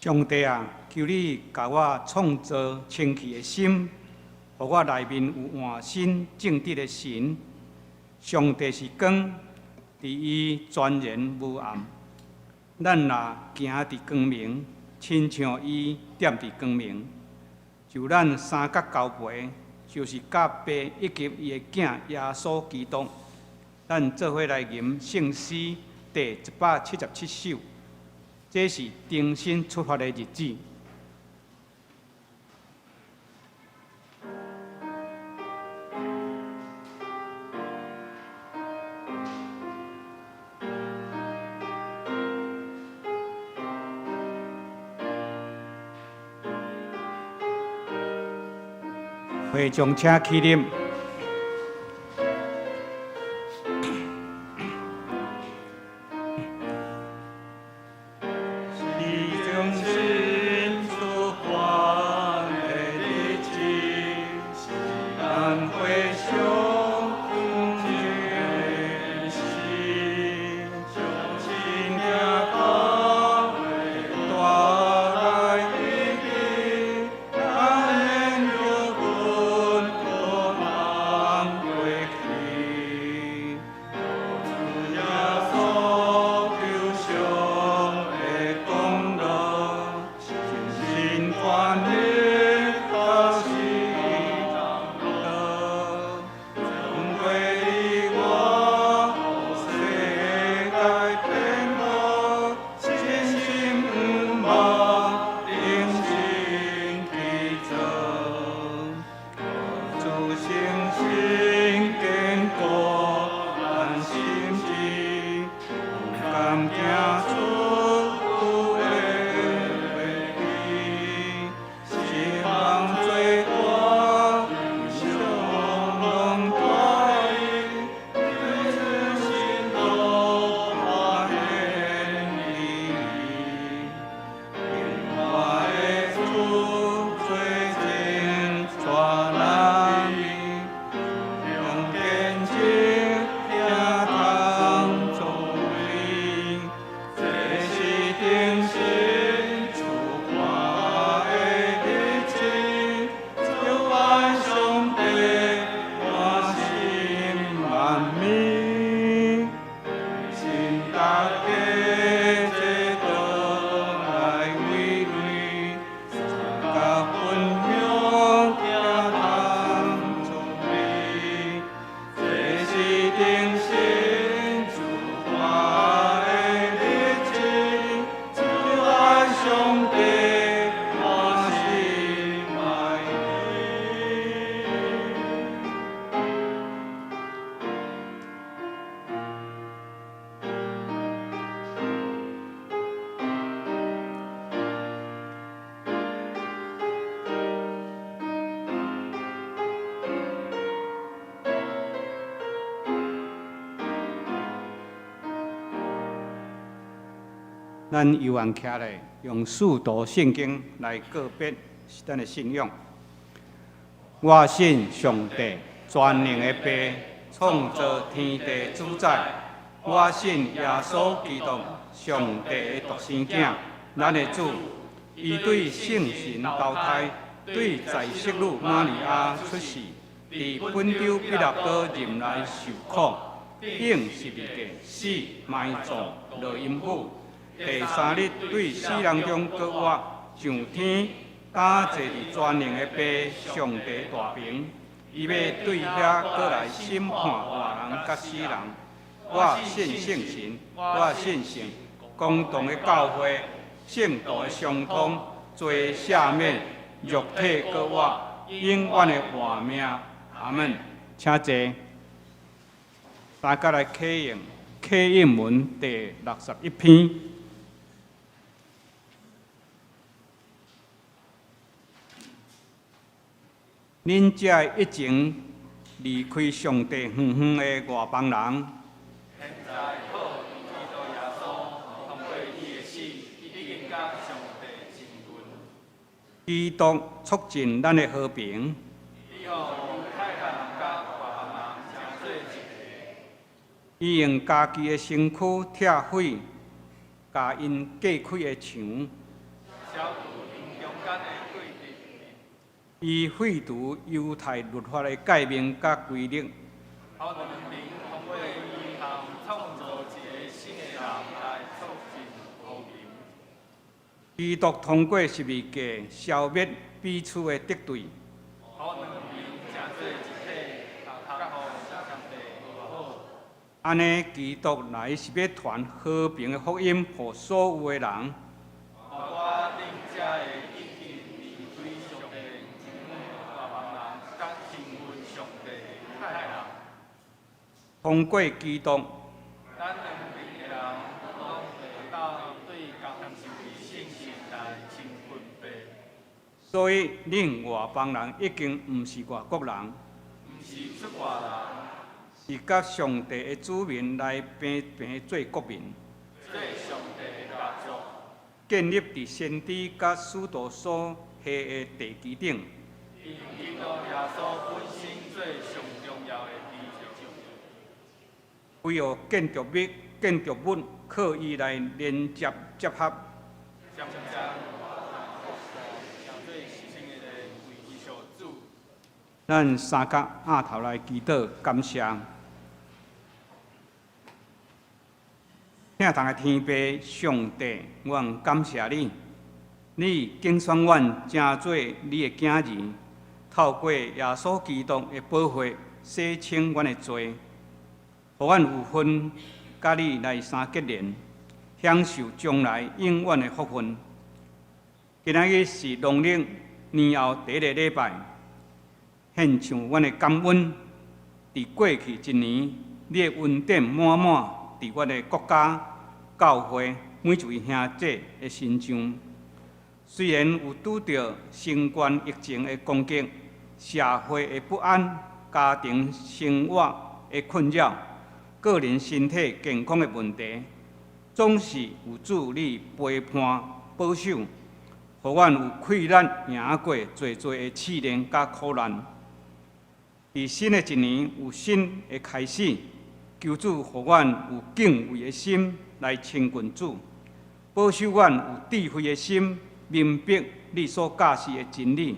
上帝啊，求你甲我创造清气的心，互我内面有换新正直的神。上帝是光，伫伊全然无暗。咱若行伫光明，亲像伊踮伫光明。就咱三角交陪，就是甲爸以及伊的囝耶稣基督。咱做伙来吟圣诗第177首。这是重新出发的日子。会众请起立。咱犹原徛咧，用四读圣经来告别咱的信仰。我信上帝，全能的爸，创造天地主宰。我信耶稣基督，上帝的独生囝，咱的主。伊对圣神投胎，对在色女玛利亚出世，伫本州彼拉多任内受苦，并十字架死埋葬落阴府。第三日对死人中搁活，上天打坐伫全能的爸上帝大屏，伊要对遐搁来审判活人甲死人。我信圣神，我信圣公同的教会，圣道的相通，罪赦免，肉体搁活，永远的活命。阿门。请坐。大家来启应文第61篇。恁这一前离开上帝远远的外邦人，现在靠基督耶稣通过伊的死，已经甲上帝亲近。基督促进咱的和平。以后犹太人甲外邦人相做一个。伊用家己的身躯拆毁，甲因隔开的墙。消伊废除犹太律法的诫命甲规律，好人民通过伊项创造一个新的人来促进和平。基督通过十字架消灭彼此的敌对，好人民成做一体，合互上帝和好。安尼基督来是要传和平的福音予所有的人。我顶遮的已经离开上帝，大帮人甲亲近上帝的太人。通过基督，咱两边的人拢会当对共同受的信心来亲近白，所以恁外邦人已经毋是外国人，毋是出外人，是甲上帝的子民来平平做国民，做上帝的家族，建立伫先知甲使徒所下的地基顶。因基督耶稣本身做上重要的基础。为何建筑物靠伊来连接结合，将做新的为伊所主。咱三角额头来祈祷感谢。疼痛的天父上帝，阮感谢你，你拣选阮成做你的囝儿，透过耶稣基督的宝血洗清阮的罪，互阮有份甲你来相结连，享受将来永远的福分。今仔日是农历年后第一个礼拜，献上阮的感恩。伫过去一年，你的恩典满满伫阮的国家、教会每一位兄弟的身上。虽然有拄着新冠疫情的攻击、社会的不安、家庭生活的困扰、个人身体健康的问题，总是有主你陪伴保守，互阮有溃烂赢过侪侪的试炼甲苦难。伫新的一年有新的开始，求主互阮有敬畏的心来亲近主，保守阮有智慧的心，明白你所教示的真理，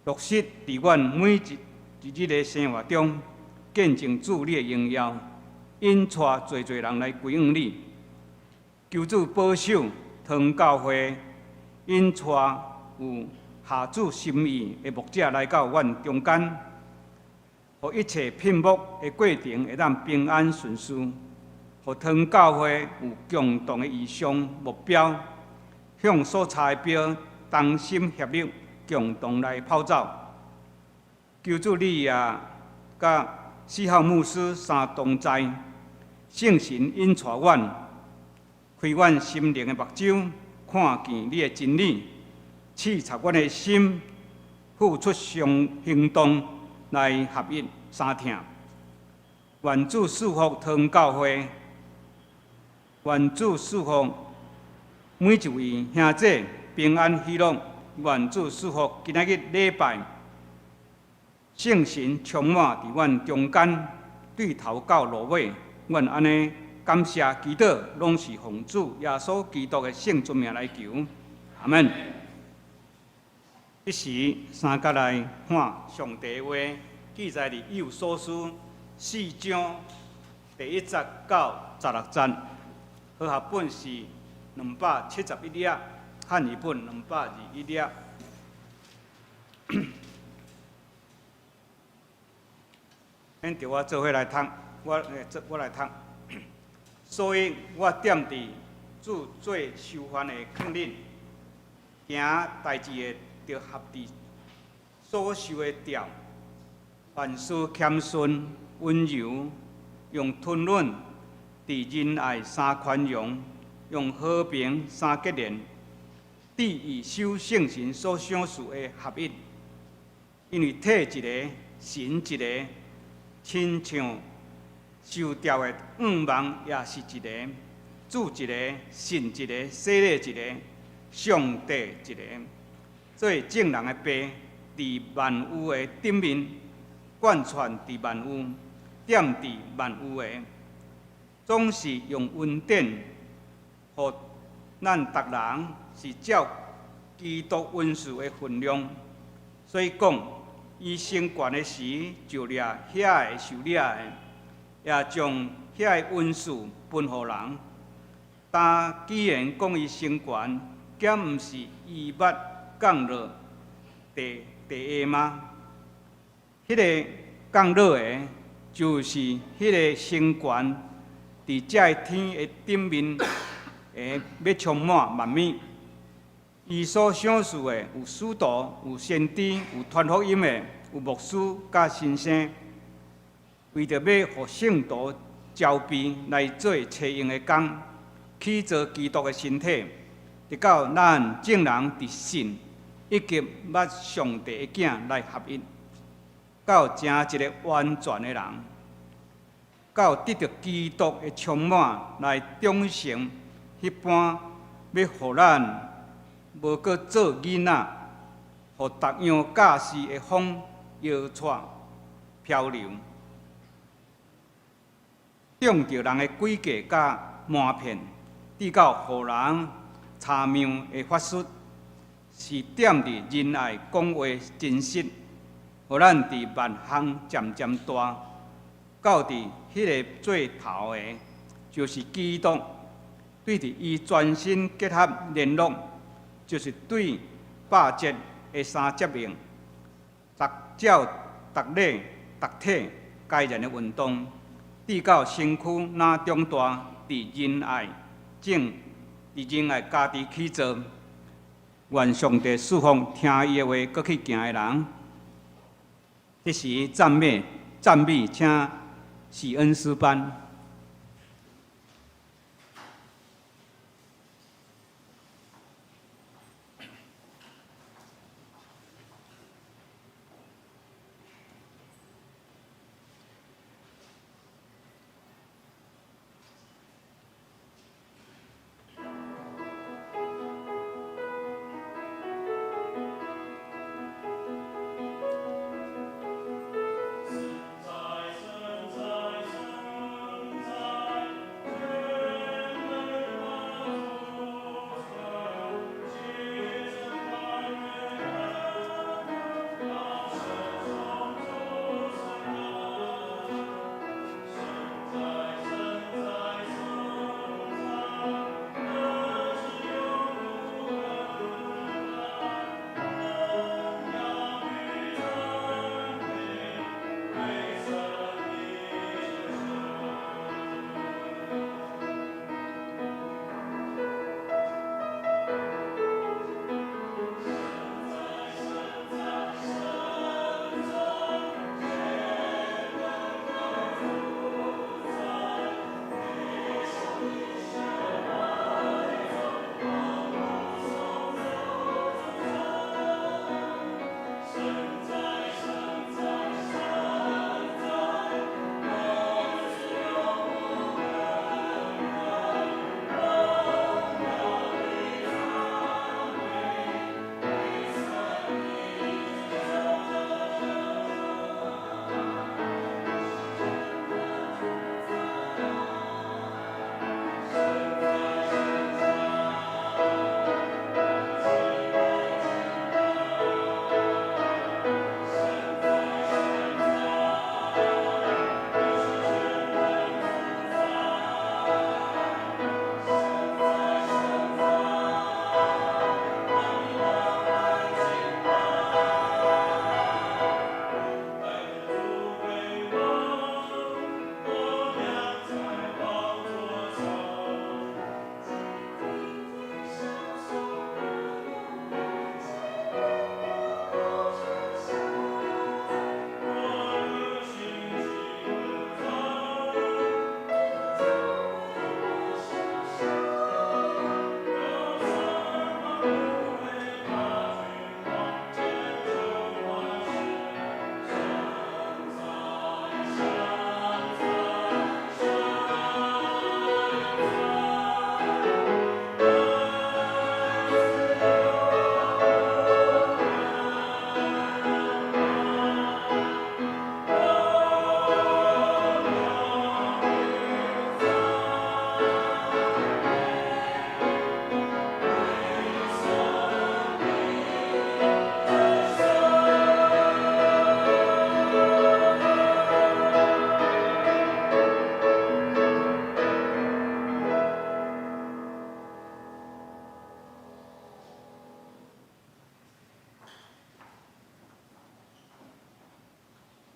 落实伫阮每一日的生活中，见证主你的荣耀，引带侪侪人来归向你。求主保守堂教会，引带有下主心意的牧者来到阮中间。互一切聘牧的过程会当平安顺遂，互堂教会有共同的意向目标，向所差的标同心协力，共同来跑走。求主你也甲四号牧师三同在，圣神引带阮，开阮心灵的目睭，看见你的真理，刺插阮的心，付出行动。来合一三听，愿主祝福堂教会，愿主祝福每一位兄弟平安喜乐，愿主祝福今仔日礼拜，圣神充满伫阮中间，对头到落尾，阮安尼感谢祈祷，拢是奉主耶稣基督的圣尊名来求，阿门。一时三角来看上帝的话，记载伫以弗所书4章第1节到16节，和合本是271页，汉语本221页。免着我做伙来读，我来读。所以我踮伫主做受犯的劝恁，行代志的。着合伫所受的调，凡事谦顺、温柔，用吞忍、伫仁爱三宽容，用和平三结连，第以守圣神所赏赐的合一。因为体一个，神一个，亲像受调的五芒也是一个，主一个，神一个，洗礼一个，上帝一个。做正人的爸，伫万有的顶面，贯穿伫万有，点伫万有的，总是用恩典，互咱逐人是照基督恩赐的分量，所以讲，伊升悬的时，就掠遐个受掠的，也将遐个温数分互人。但既然讲伊升悬，敢毋是伊捌降落地下吗？迄个降落的，就是迄个升悬伫遮天的顶面，要充满万米。伊所想事的，有使徒，有先知，有传福音的，有牧师甲先生，为着要互圣徒招庇来做找用的工，去做基督的身体，直到咱众人伫信以及捌上帝的囝来合一，到成一个完全的人，到得到基督的充满来忠诚，迄般要互咱。无搁做囡仔，互逐样驾驶的风摇带漂流，中着人的诡计甲瞒骗，直到互人查妙的法术，是点伫仁爱讲话真实，互咱伫万行渐渐大，到伫迄个最头的，就是基督，对伫伊全身结合联络。就是对百节的三节命，照逐礼、逐体该然的运动，直到身躯哪长大，伫仁爱家己去做。愿上帝赐福听伊的话，搁去行的人。这时赞美，请喜恩诗班。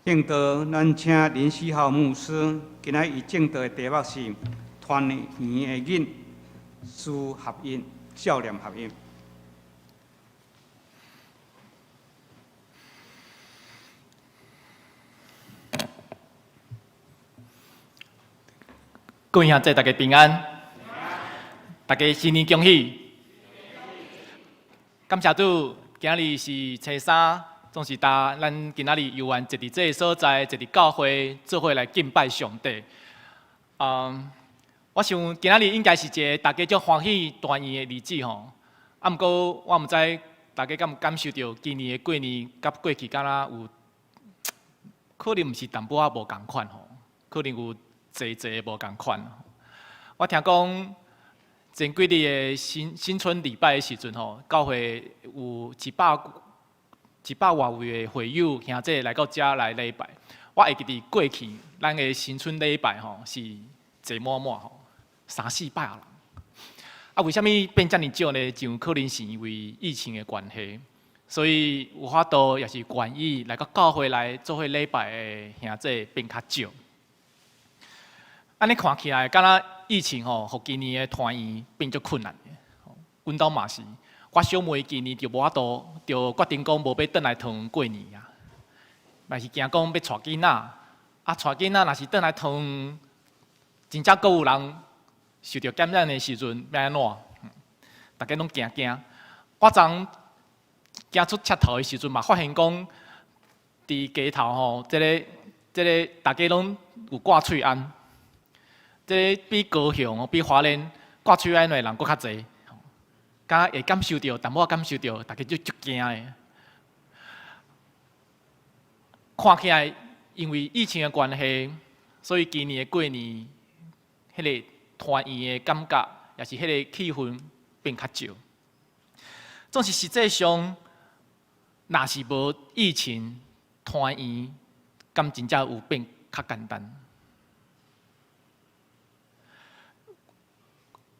正道，咱请林世豪牧师，今仔以正道的题目是团圆的囡书合音，笑脸合音。各位兄弟，大家平安，大家新年恭喜！感谢主，今日是初三，总是咱今仔日游玩一伫这个所在，一伫教会做伙来敬拜上帝。我想今仔日应该是一个大家足欢喜团圆的日子吼。啊，毋过我毋知大家敢有感受到今年的过年甲过去敢若有，可能毋是淡薄仔无共款吼，可能有。济无共款。我听讲前几日的新春礼拜的时阵吼，教会有100外位的会友兄弟来到遮来礼拜。我会记得过去咱的新春礼拜吼是坐满满吼，300-400人。啊，为虾米变遮尔少呢？就可能是因为疫情的关系，所以有法度也是愿意来到教会来做伙礼拜的兄弟变较少。安尼看起来，敢若疫情吼，互今年的团圆变足困难的。阮兜嘛是，我小妹今年就无法度，就决定讲无要转来团过年啊。嘛是惊讲要带囡仔，啊带囡仔若是转来团，真正阁有人受到感染的时阵要安怎？大家拢惊。我昨行出佚佗的时阵嘛，发现讲，伫街头吼，这个大家拢有挂喙安。这比高雄、比花莲挂喙安的人搁较侪，敢会感受到，淡薄感受到，大家就足惊的。看起来，因为疫情的关系，所以今年的过年，迄个团圆的感觉，也是迄个气氛变较少。总是实际上，若是无疫情，团圆，敢真正有变较简单。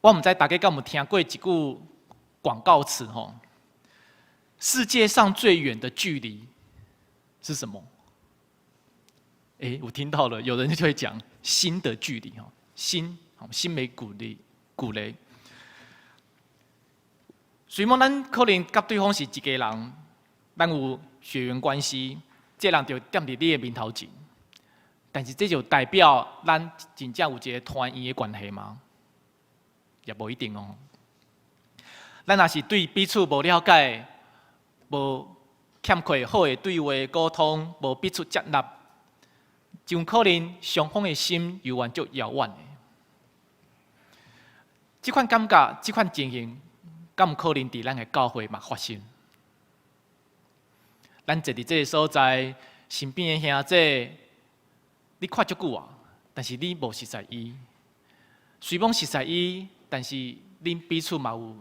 我毋知大家敢有听过一句广告词吼？世界上最远的距离是什么？我听到了，有人就会讲心的距离吼，心没鼓励。虽然咱可能甲对方是一家人，咱有血缘关系，这人就踮伫你的面头前，但是这就代表咱真正有一个团圆的关系吗？也无一定哦。咱若是对彼此无了解，无欠缺好的对话沟通，无彼此接纳，就可能双方的心犹原足遥远的。这款感觉，这款情形，敢有可能伫咱的教会嘛发生？咱坐伫这个所在，身边的兄弟，你看足久啊，但是你无熟悉伊。虽讲熟悉伊。但是，恁彼此嘛有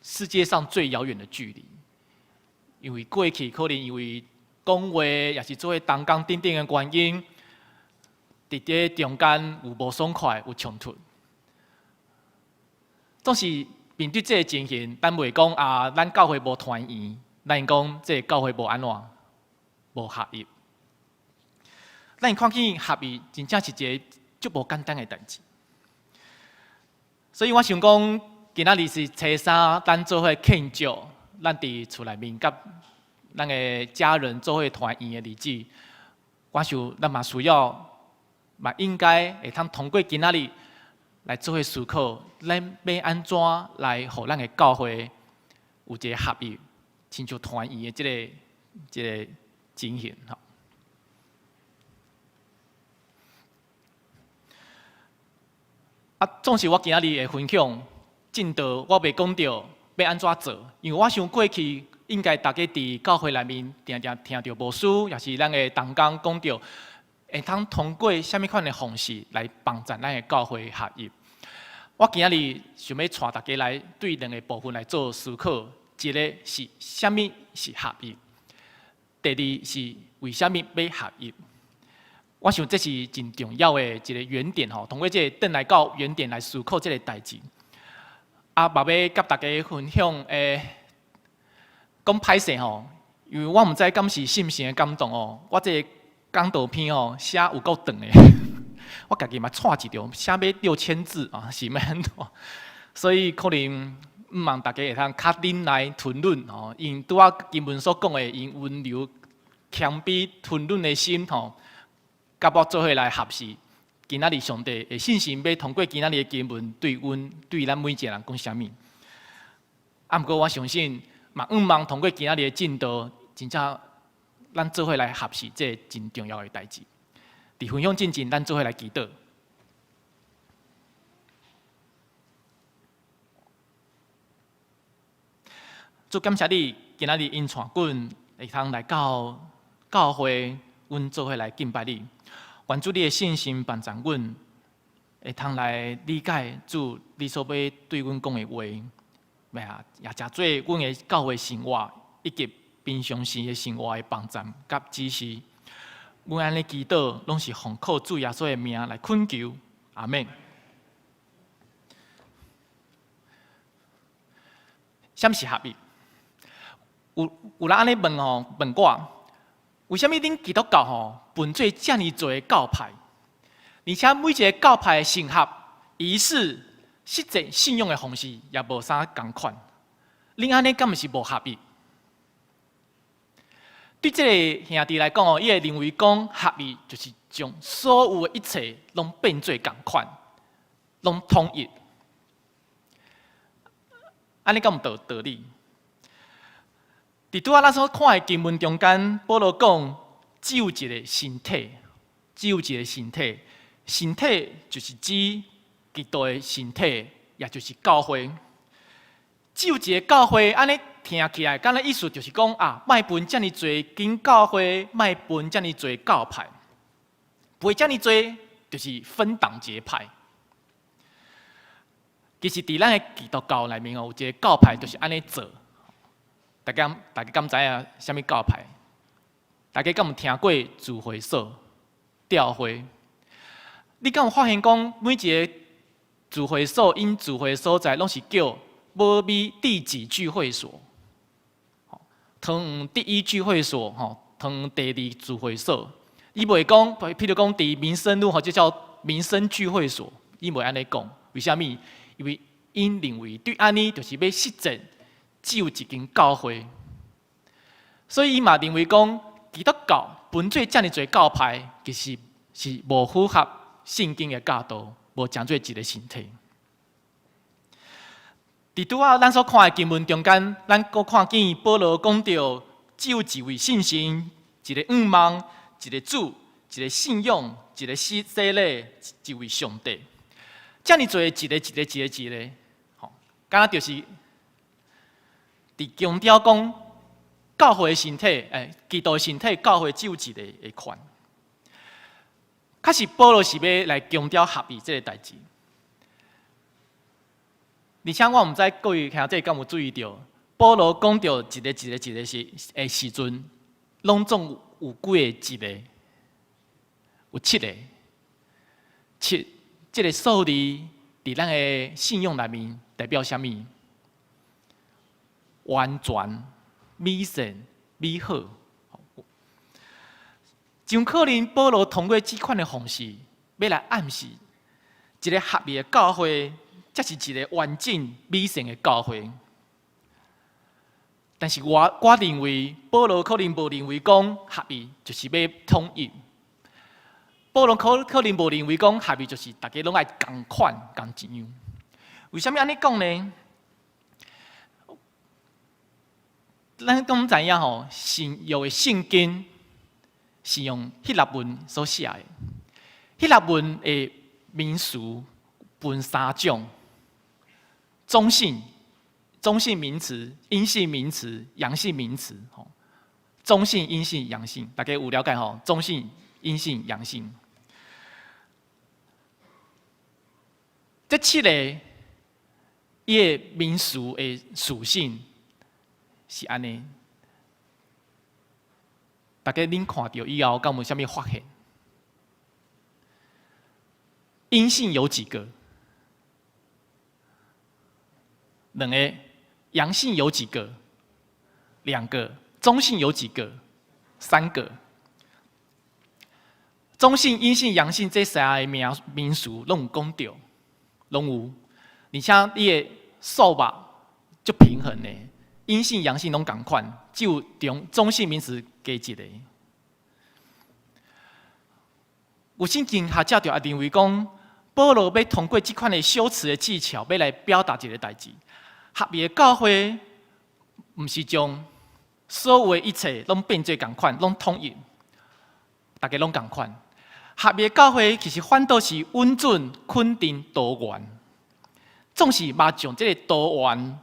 世界上最遥远的距离，因为过去可能因为讲话，也是做同工等等的原因，伫这中间有无爽快，有冲突。总是面对这个情形，咱袂讲啊，咱教会无团圆，咱讲这个教会无安怎，无合一。咱看起合一，真正是一个足无简单的代志。所以我想讲，今仔日是初三，咱做伙庆祝，咱伫厝内面甲咱的家人做伙团圆的日子。我想咱嘛需要，嘛应该会通过今仔日来做伙思考，咱要安怎来互咱的教会有一个合一，亲像团圆的这个情形吼。总是我今仔日的分享，进度我袂讲到要安怎做，因为我想过去应该大家伫教会内面定听到牧师，也是咱的同工讲到，会通过虾米款的方式来帮助咱的教会合一。我今仔日想要带大家来对两个部分来做思考，一个是虾米是合一，第二是为虾米要合一。我想这是真重要的一个原点吼，通过这个转来到原点来思考这个代志。嘛要甲大家分享讲歹势吼，因为我毋知敢是信不信的感动哦。我这个讲道篇哦，写有够长的，我家己嘛错一条，写要6000字啊，是要安怎？所以可能毋望大家会通较忍耐吞忍哦，因拄仔经文所讲的，因温柔谦卑吞忍的心吼，甲我做伙来合适。今仔日上帝的信心要通过今仔日的经文对咱每一个人讲啥物？啊，毋过我相信，嘛毋望通过今仔日的进度，真正咱做伙来合适，这真重要的代志。伫分享进前，咱做伙来祈祷。主感谢你，今仔日因带阮会通来到教会，阮做伙来敬拜你。愿主你的信心帮助阮，会通来理解主你所要对阮讲的话，也真做阮的教会生活以及平常时的生活的帮助甲指示。阮安尼祈祷，拢是奉靠主耶稣的名来恳求，阿免。什么是合一？有人安尼问我，为什么恁基督教分做这么多的教派，而且每一个教派的成合、仪式、实际信用的方式也无啥共款？恁安尼敢毋是无合一？对这个兄弟来讲伊会认为讲合一就是将所有的一切拢变做共款，拢统一。安尼敢有道理？伫拄仔咱所看的经文中间，保罗讲只有一个身体，只有一个身体，身体就是指基督的身体，也就是教会。只有一个教会，安尼听起来，敢若意思就是讲啊，莫分遮尔多间教会，莫分遮尔多教派，分遮尔多就是分党结派。其实伫咱的基督教内面有一个教派就是安尼做。大家敢知影什么教派？大家敢有听过聚会所、教会？你敢有发现讲每一个聚会所因聚会所在拢是叫某咪第几聚会所？汤第一聚会所，汤第二聚会所。伊袂讲，譬如讲伫民生路就叫民生聚会所，伊袂安尼讲。为虾米？因为因认为对安尼就是要实践。只有一间教会，所以伊嘛认为讲基督教分做遮尔多教派，其实是无符合圣经的教导，无讲做一个身体。伫拄仔咱所看的经文中间，咱搁看见保罗讲到，只有一位信心，一个仰望，一个主，一个信仰，一个洗礼，一位上帝。遮尔多一个，敢若就是。伫强调讲，教会的身体，基督的身体，教会只有一个的款。确实，保罗是要来强调合一这个代志。而且我毋知各位兄弟敢有注意到，保罗讲到一个时阵，拢总有几个一个，有7个。这个数字伫咱的信仰内面代表啥物？完全、美善、美好，真可能保罗通过这款的方式，要来暗示一个合一的教会，才是一个完整、美善的教会。但是我认为，保罗可能无认为讲合一就是要统一。保罗可能无认为讲合一就是大家拢爱共款、共一样。为什么安尼讲呢？咱讲知影吼，新约的圣经是用希腊文所写的。希腊文的名词分3种：中性名词、阴性名词、阳性名词。中性、阴性、阳性，大家有了解吼？中性、阴性、阳性。这7个伊的名词的属性。是安尼，大家恁看到以后，敢有啥物发现？阴性有几个？2个。阳性有几个？2个。中性有几个？3个。中性、阴性、阳性这三个民俗拢有讲到，拢有，而且你的数目足平衡的，阴性、阳性拢同款，只有中性名词加一个。有圣经学者就也认为讲，保罗要通过这款的修辞的技巧，要来表达一个代志。合一的教会，毋是将所有的一切拢变做同款，拢统一，大家拢同款。合一的教会其实反倒是稳准、肯定、多元，总是嘛将这个多元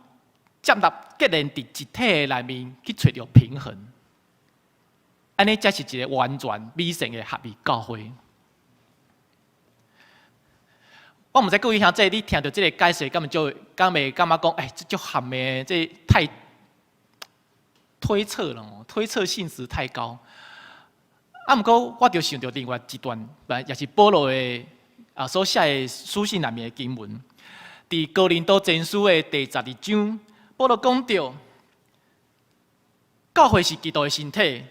接纳结连伫一体内面去找到平衡，安尼才是一个完全美善的合一教会。我毋知各位兄弟，你听到这个解释，敢会感觉讲，这足含的，这太推测了哦，推测性质太高。毋过我就想到另外一段，也是保罗的所写的书信内面的经文，伫哥林多前书的第12章，保罗讲到，教会是基督的身体，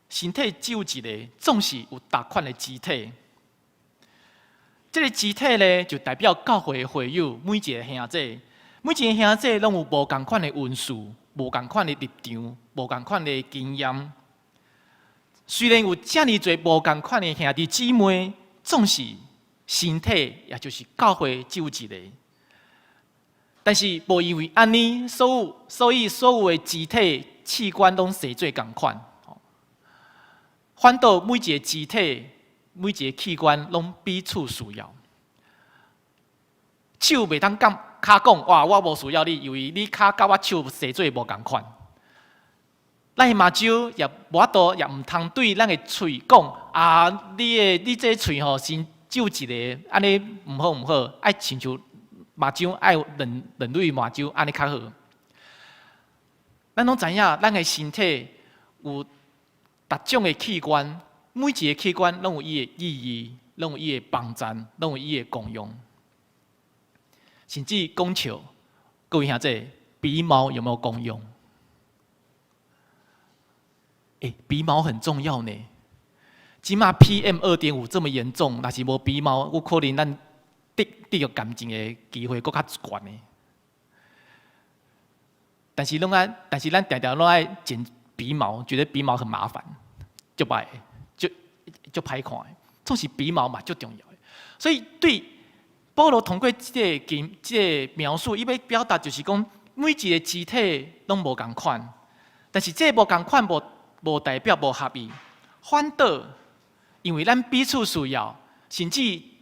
身体只有一个，总是有大款的肢体。这个肢体呢，就代表教会的会友，每一个兄弟，每一个兄弟拢有无同款的运数，无同款的立场，无同款的经验。虽然有遮尔多无同款的兄弟姊妹，总是身体，也就是教会只有一个。但是无因为安尼，所以所有的肢体器官拢视做同款，反倒每一个肢体。每一个器官拢彼此需要，手袂当甲骹讲哇，我无需要你，因为你骹甲我手视做无同款。咱的目睭也无法度，也毋通对咱的喙讲啊，你这喙吼是只有一个，安尼毋好，爱亲像目睭爱两对目睭，安尼较好。咱拢知影，咱的身体有逐种的器官。每一个器官拢有伊的意义，拢有伊的帮衬，拢有伊的功用。甚至讲笑，各位兄弟，鼻毛有没有功用？鼻毛很重要呢。即马 PM2.5 这么严重，若是无鼻毛，有可能咱得着癌症的机会搁较悬呢。但是咱常常拢爱剪鼻毛，觉得鼻毛很麻烦，就歹。就歹看的，总是鼻毛嘛最重要的。所以对保罗通过这个描述，伊要表达就是讲，每一个肢体拢无同款，但是这无同款无代表无合意，反倒因为咱彼此需要，甚至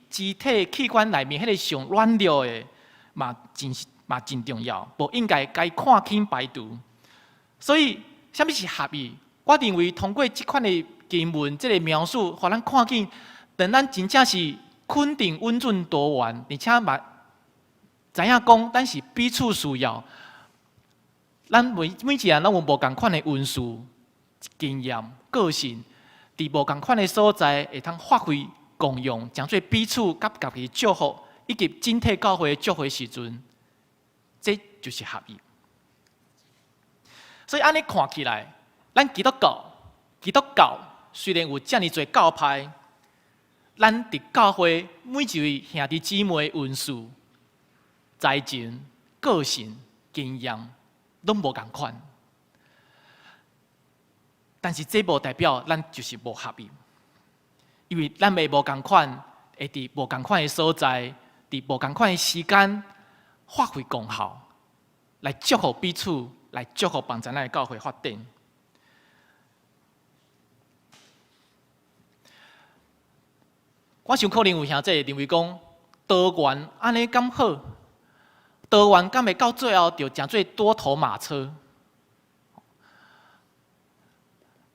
肢体器官内面迄个上软弱的嘛真重要，无应该该看轻排除。所以，什么是合意？我认为通过这款的经文这个描述，互咱看见，当咱真正是肯定、稳准、多元，而且嘛知影讲，咱是彼此需要。咱每一个人拢有无同款的运数、经验、个性，伫无同款的所在，会通发挥功用，将做彼此甲家己祝福，以及整体教会祝福的时阵，这就是合意。所以安尼看起来，咱基督教虽然有遮尔多教派，咱伫教会每一位兄弟姊妹的运数、才情、个性、经验，拢无同款。但是这无代表咱就是无合意，因为咱袂无同款，会伫无同款的所在，伫无同款的时间发挥功效，来祝福彼此，来祝福帮助咱的教会发展。我想可能有兄弟认为讲多元安尼敢好，多元敢会到最后就成做多头马车。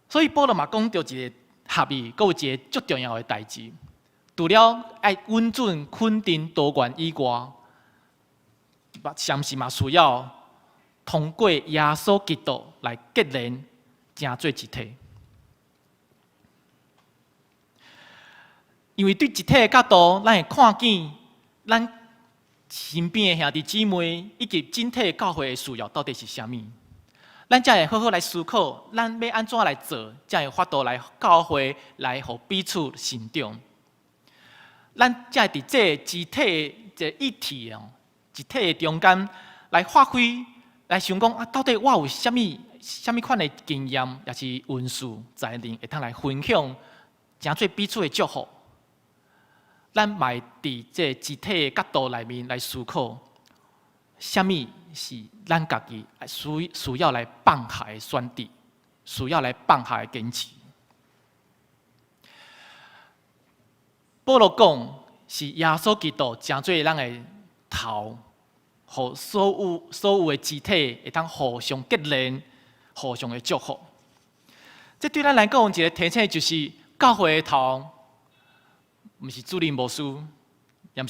所以保罗嘛讲到一个合意，阁有一个足重要的代志，除了爱稳准、肯定、多元以外，相是嘛需要通过耶稣基督来结连，成做一体。因为对一体的角度，咱会看见咱身边的兄弟姊妹以及整体的教会的需要到底是啥物。咱才会好好来思考，咱要安怎来做，才会法度来教会来互彼此成长。咱才会伫这肢体这一体哦，一体的中间来发挥，来想讲啊，到底我有啥物款的经验，也是运势才能会通来分享，诚做彼此的祝福。咱卖伫这肢体的角度内面来思考，啥物是咱家己需要来放下的选择，需要来放下的坚持。保罗讲是耶稣基督诚做咱的头，互所有的肢体会通互相结连，互相的祝福。这对咱来讲一个提醒，就是教会的头，毋是主任牧师，也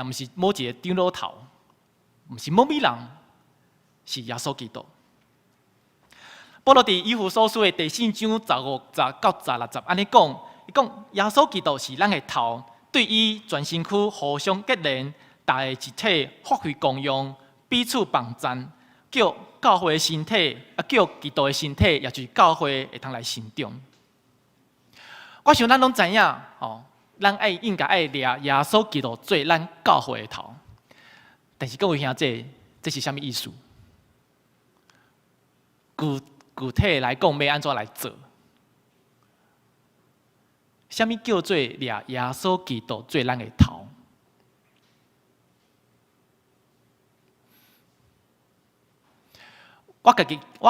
毋是某一个长老头，毋是某米人，是耶稣基督。保罗伫以弗所书的第4章15到16安尼讲，伊讲耶稣基督是咱的头，对伊全身躯互相结连，大个一体发挥功用，彼此帮赞，叫教会的身体，叫基督的身体，也就是教会会通来成长。我想咱拢知影，哦，咱应该爱掠耶稣基督做咱教会的头。但是各位兄弟，这是啥物意思？具体来讲，要安怎来做？啥物叫做掠耶稣基督做咱的头？我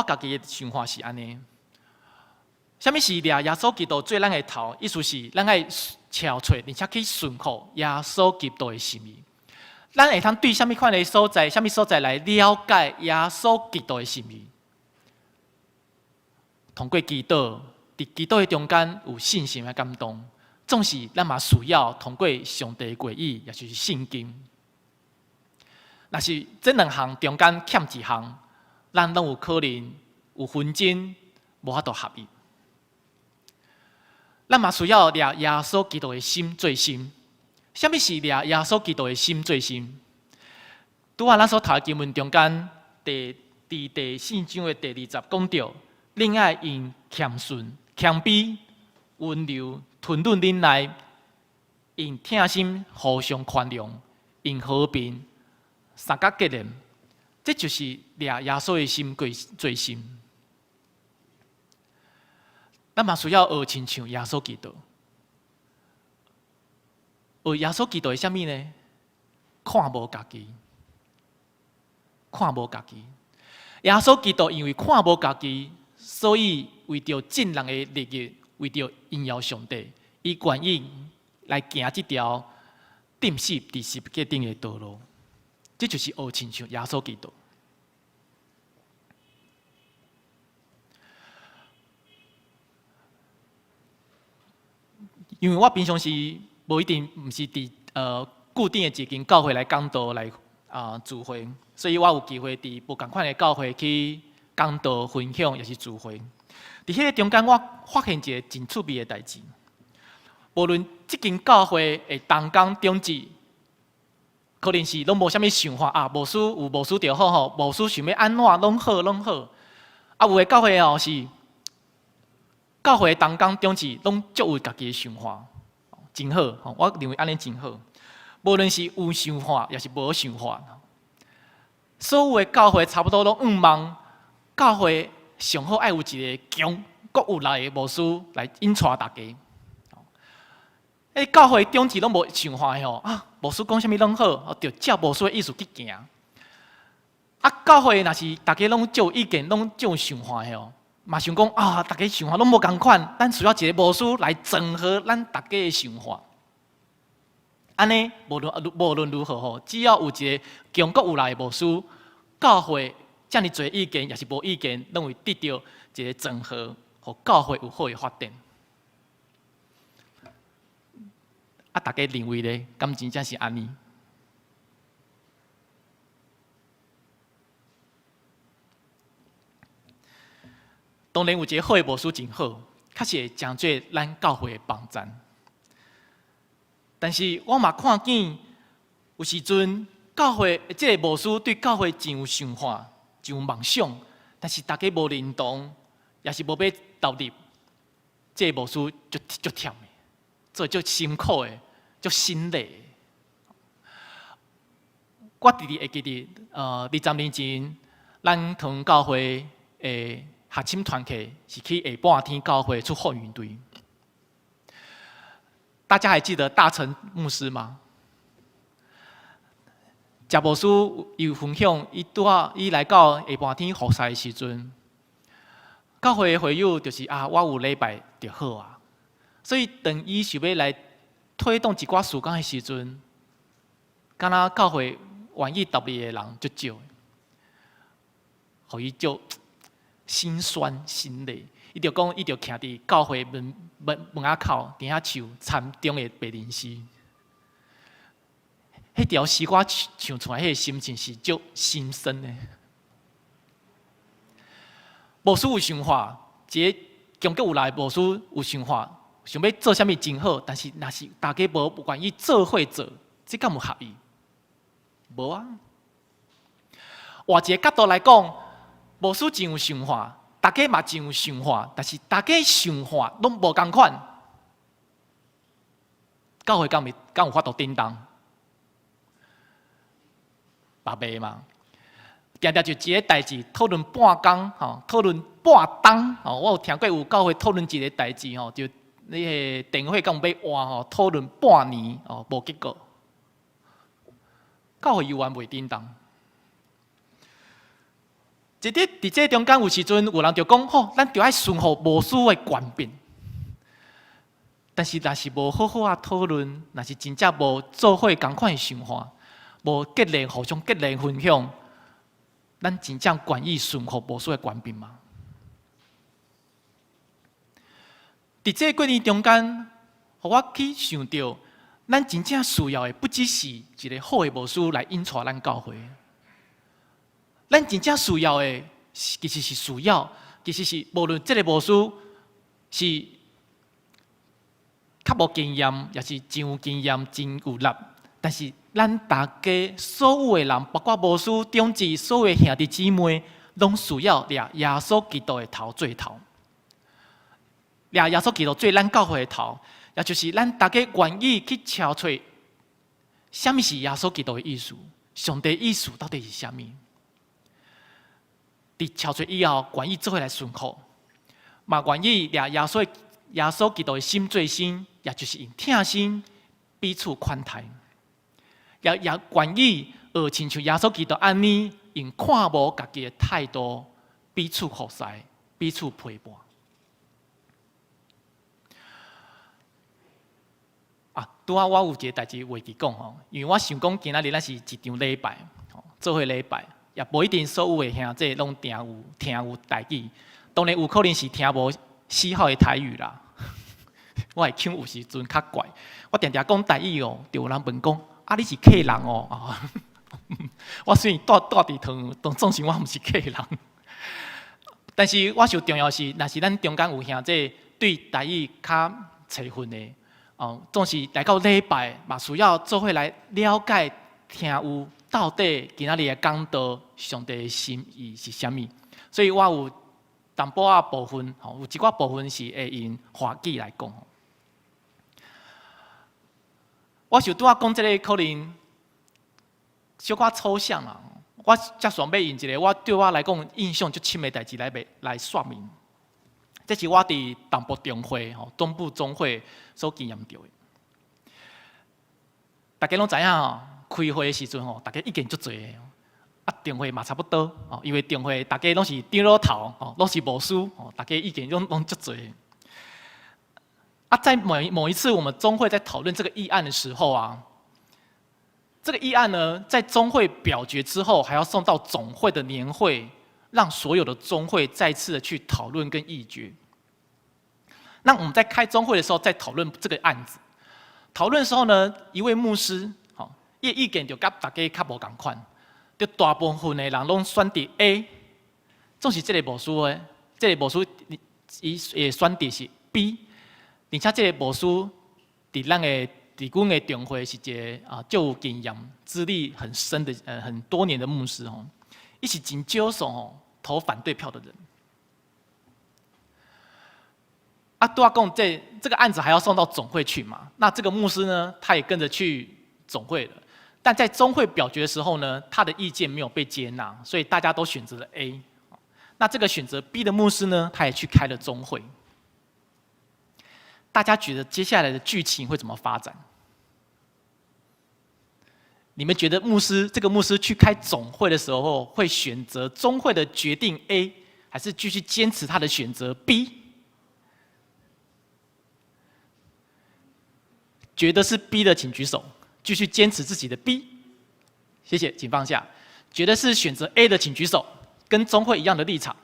家己的想法是安尼。啥物是掠耶稣基督做咱的头？意思是咱爱敲找，而且去顺服耶稣基督的心意。咱会通对啥物款的所在、啥物所在来了解耶稣基督的心意？通过祈祷，伫祈祷的中间有信心的感动，总是咱嘛需要通过上帝的话语，也就是圣经。若是这两项中间欠一项，咱拢有可能有纷争，无法度合一。咱嘛需要掠耶稣基督的心最心。什么是掠耶稣基督的心最心？拄啊，咱所读的经文中间，第4章的第20讲到，另爱用谦顺、谦卑、温柔、吞忍忍耐，用疼心互相宽容，用和平三角结连，这就是掠耶稣的心最心。咱嘛需要学亲像耶稣基督。学耶稣基督是啥物呢？看无家己，看无家己。耶稣基督因为看无家己，所以为着众人的利益，为着荣耀上帝，伊愿意来行这条定死伫十字架顶的道路。这就是学亲像耶稣基督。因为我平常时无一定毋是伫固定的一间教会来讲道来聚会，所以我有机会伫无同款的教会去讲道分享，也是聚会。伫迄个中间，我发现一个真趣味的代志。无论即间教会的同工长子，可能是拢无啥物想法啊，牧师有牧师就好吼，牧师想要安怎拢好拢好。啊，有的教会哦是。教会同工长子拢足有家己的想法，真好。我认为安尼真好。无论是有想法，也是无想法，所有的教会差不多拢望教会上好爱有一个强、国有力的牧师来引带大家。教会长子拢无想法吼啊，牧师讲啥物拢好，就照牧师的意思去行。啊，教会若是大家拢足有意见，拢足有想法吼。嘛想讲啊，大家想法拢无共款，咱需要一个牧师来整合咱大家的想法。安尼无论如何吼，只要有一个强国有力的牧师，教会遮尔侪意见也是无意见，拢会得到一个整合，互教会有好的发展。啊，大家认为咧，敢真正是安尼？当然有一个好的牧师真好，确实会诚做咱教会的帮赞。但是我嘛看见，有时阵教会这个牧师对教会真有想法，真有梦想，但是大家无认同，也是无要投入，这个牧师就忝的，做足辛苦的，足心累的。我直直会记得，20年前，咱同教会诶核心团契是去下半天教会出后援队。大家还记得大成牧师吗？贾牧师有分享，伊来到下半天服侍的时阵，教会的会友就是我有礼拜就好啊。所以当伊想要来推动一寡事工的时阵，敢若教会愿意投入的人足少，互伊足心酸心累。伊就讲，伊就徛伫教会门仔口，伫遐唱参中的白灵诗。迄条诗我唱出来，迄个心情是足心酸的。牧师有想法，一个强国有来牧师有想法，想要做啥物真好，但是若是大家无愿意做伙做，这敢有合意？无啊。换一个角度来讲，牧师真有想法，大家嘛真有想法，但是大家想法拢无共款，教会敢有法度叮当？白白嘛，定定就一个代志讨论半工，讨论半冬，我有听过有教会讨论一个代志，就你个电话敢有要换，讨论半年，无结果。教会犹原袂叮当。伫这中间有时阵，有人就讲吼，咱就爱顺服牧师的权柄。但是，若是无好好讨论，若是真正无做伙同款的想法，无结连互相结连分享，咱真正愿意顺服牧师的权柄吗？伫这过程中间，互我去想到，咱真正需要的不只是一个好的牧师来引带咱教会，咱真正需要的，其实是无论这个牧师是较无经验，也是真有经验、真有力，但是咱大家所有的人，包括牧师、长子、所有的兄弟姊妹，拢需要掠耶稣基督的头做头，掠耶稣基督做咱教会的头，也就是咱大家愿意去敲出，什么是耶稣基督的意思？上帝的意思到底是什么？伫敲出以后，愿意做伙来顺服，嘛愿意掠耶稣基督的心做心，也就是用疼心彼此款待。也愿意学亲像耶稣基督安尼，用看无家己的态度彼此服侍、彼此陪伴。拄仔我有一个代志话题讲吼，因为我想讲今仔日咱是一场礼拜，做伙礼拜，也无一定所有的兄弟拢听有台语，当然有可能是听无4号的台语啦。我会腔有时阵较怪，我常常讲台语哦，就有人问讲。你是客人哦，我虽然住伫塘，但总是我毋是客人。但是我想重要是，若是咱中间有兄弟对台语较切分的，总是来到礼拜嘛，需要做伙来了解、听有到底今仔日的讲道，上帝的心意是啥物。所以我有淡薄仔部分，有一寡部分是会用华语来讲。我想拄仔讲这个可能小可抽象啦，我则想要用一个对我来讲印象最深的代志来说明。这是我伫东部中会东部总会所经验到的。大家拢知影开会的时阵大家意见足多的，中会嘛差不多因为中会大家拢是长老头拢是牧师大家意见拢足多的。在某一次我们中会在讨论这个议案的时候这个议案呢，在中会表决之后，还要送到总会的年会，让所有的中会再次的去讨论跟议决。那我们在开中会的时候，在讨论这个案子，讨论的时候呢，一位牧师，伊意见就甲大家较无共款，就大部分的人拢选择 A， 总是这个牧师的，这个牧师伊会选择是 B。而且，这个牧师伫阮的中会是一个就有经验、资历很深的很多年的牧师伊是真少数投反对票的人。都要讲这个案子还要送到总会去嘛？那这个牧师呢，他也跟着去总会了。但在中会表决的时候呢，他的意见没有被接纳，所以大家都选择了 A。那这个选择 B 的牧师呢，他也去开了中会。大家觉得接下来的剧情会怎么发展？你们觉得这个牧师去开总会的时候，会选择中会的决定 A， 还是继续坚持他的选择 B？ 觉得是 B 的，请举手。继续坚持自己的 B， 谢谢，请放下。觉得是选择 A 的，请举手。跟中会一样的立场，